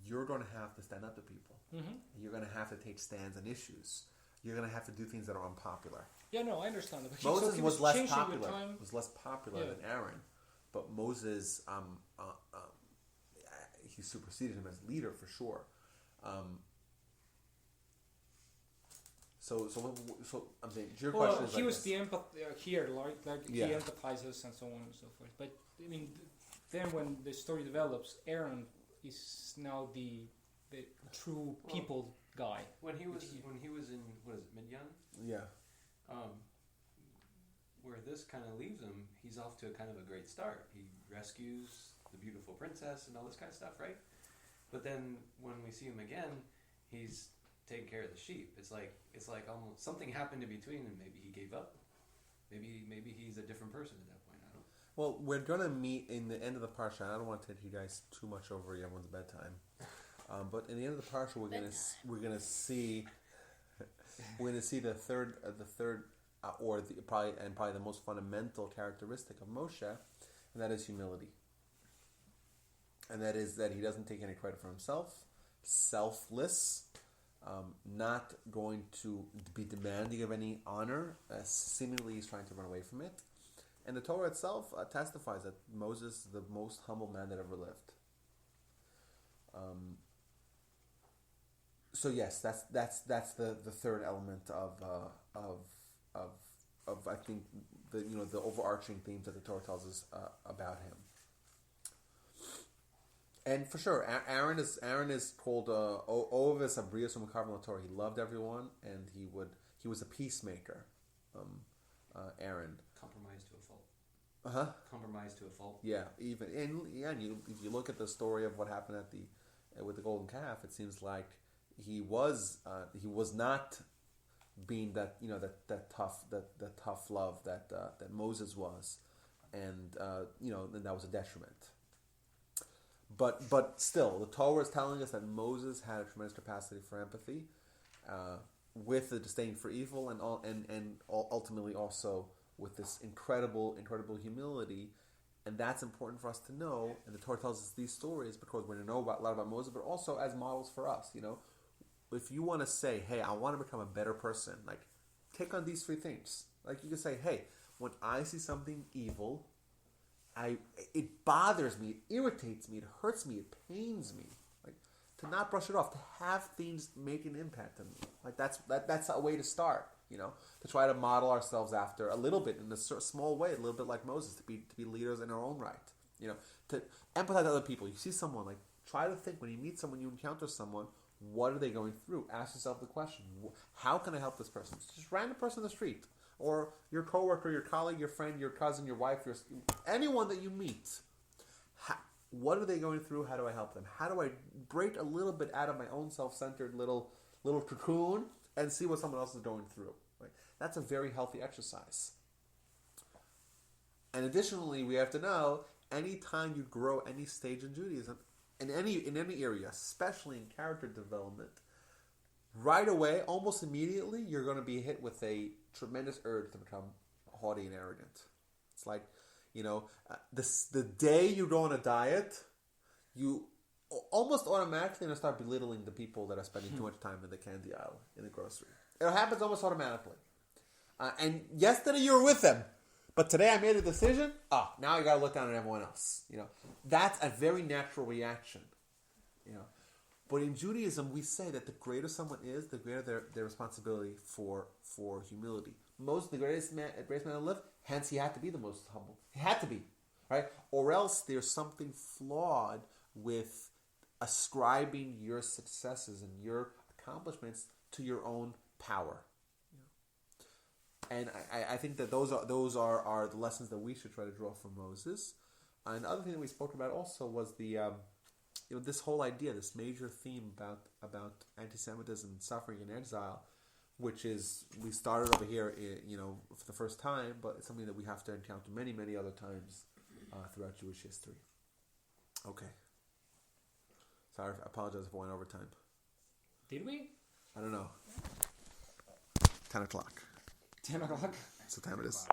A: you're going to have to stand up to people.
B: Mm-hmm.
A: You're going to have to take stands on issues. You're going to have to do things that are unpopular.
B: Yeah, no, I understand that. But
A: Moses
B: he
A: was less
B: changing with
A: popular.
B: time.
A: Was less popular
B: Yeah.
A: than Aaron, but Moses, he superseded him as leader for sure. So I'm saying your question is
B: he
A: like
B: was
A: this.
B: the empath here, like
A: Yeah.
B: he empathizes and so on and so forth. But I mean, then when the story develops, Aaron is now the true people guy.
D: When he was in what is it, Midian?
A: Yeah.
D: Where this kind of leaves him, he's off to a kind of a great start. He rescues the beautiful princess and all this kind of stuff, right? But then when we see him again, he's taking care of the sheep. It's like almost something happened in between, and maybe he gave up. Maybe he's a different person at that point. I don't know.
A: Well, we're gonna meet in the end of the parsha. I don't want to take you guys too much over everyone's bedtime, but in the end of the parsha, we're gonna see the third probably the most fundamental characteristic of Moshe, and that is humility. And that is that he doesn't take any credit for himself, selfless, not going to be demanding of any honor. Seemingly, he's trying to run away from it. And the Torah itself testifies that Moses is the most humble man that ever lived. So yes, that's the third element of I think the overarching themes that the Torah tells us about him. And for sure, Aaron is called Ovis Abrius Umakarvan Torah. He loved everyone, and he was a peacemaker. Aaron
D: Compromise to a fault. Compromise to a fault.
A: Yeah, if you look at the story of what happened with the golden calf, it seems like he was not being that tough love that Moses was, and then that was a detriment. But still, the Torah is telling us that Moses had a tremendous capacity for empathy, with the disdain for evil, and ultimately also with this incredible humility, and that's important for us to know. And the Torah tells us these stories because we're going to know a lot about Moses, but also as models for us. If you want to say, "Hey, I want to become a better person," like take on these 3 things. Like you can say, "Hey, when I see something evil, it bothers me, it irritates me, it hurts me, it pains me." Like to not brush it off, to have things make an impact on me. Like that's a way to start. To try to model ourselves after a little bit in a small way, a little bit like Moses, to be leaders in our own right. To empathize with other people. You see someone, like try to think when you meet someone, you encounter someone. What are they going through? Ask yourself the question: how can I help this person? It's just a random person on the street, or your coworker, your colleague, your friend, your cousin, your wife, anyone that you meet. What are they going through? How do I help them? How do I break a little bit out of my own self-centered little cocoon and see what someone else is going through? Right? That's a very healthy exercise. And additionally, we have to know, anytime you grow any stage in Judaism, in any area, especially in character development, right away, almost immediately, you're going to be hit with a tremendous urge to become haughty and arrogant. It's like, the day you go on a diet, you almost automatically going to start belittling the people that are spending too much time in the candy aisle in the grocery. It happens almost automatically. And yesterday you were with them, but today I made a decision. Now I got to look down on everyone else. That's a very natural reaction. But in Judaism, we say that the greater someone is, the greater their responsibility for humility. Moses, the greatest man to live, hence he had to be the most humble. He had to be, right? Or else there's something flawed with ascribing your successes and your accomplishments to your own power. And I think that those are the lessons that we should try to draw from Moses. And the other thing that we spoke about also was the this whole idea, this major theme about anti-Semitism and suffering in exile, which is, we started over here, for the first time, but it's something that we have to encounter many, many other times throughout Jewish history. Okay. Sorry, I apologize if I went over time.
B: Did we?
A: I don't know. 10 o'clock.
B: 10 o'clock?
A: That's what time it is.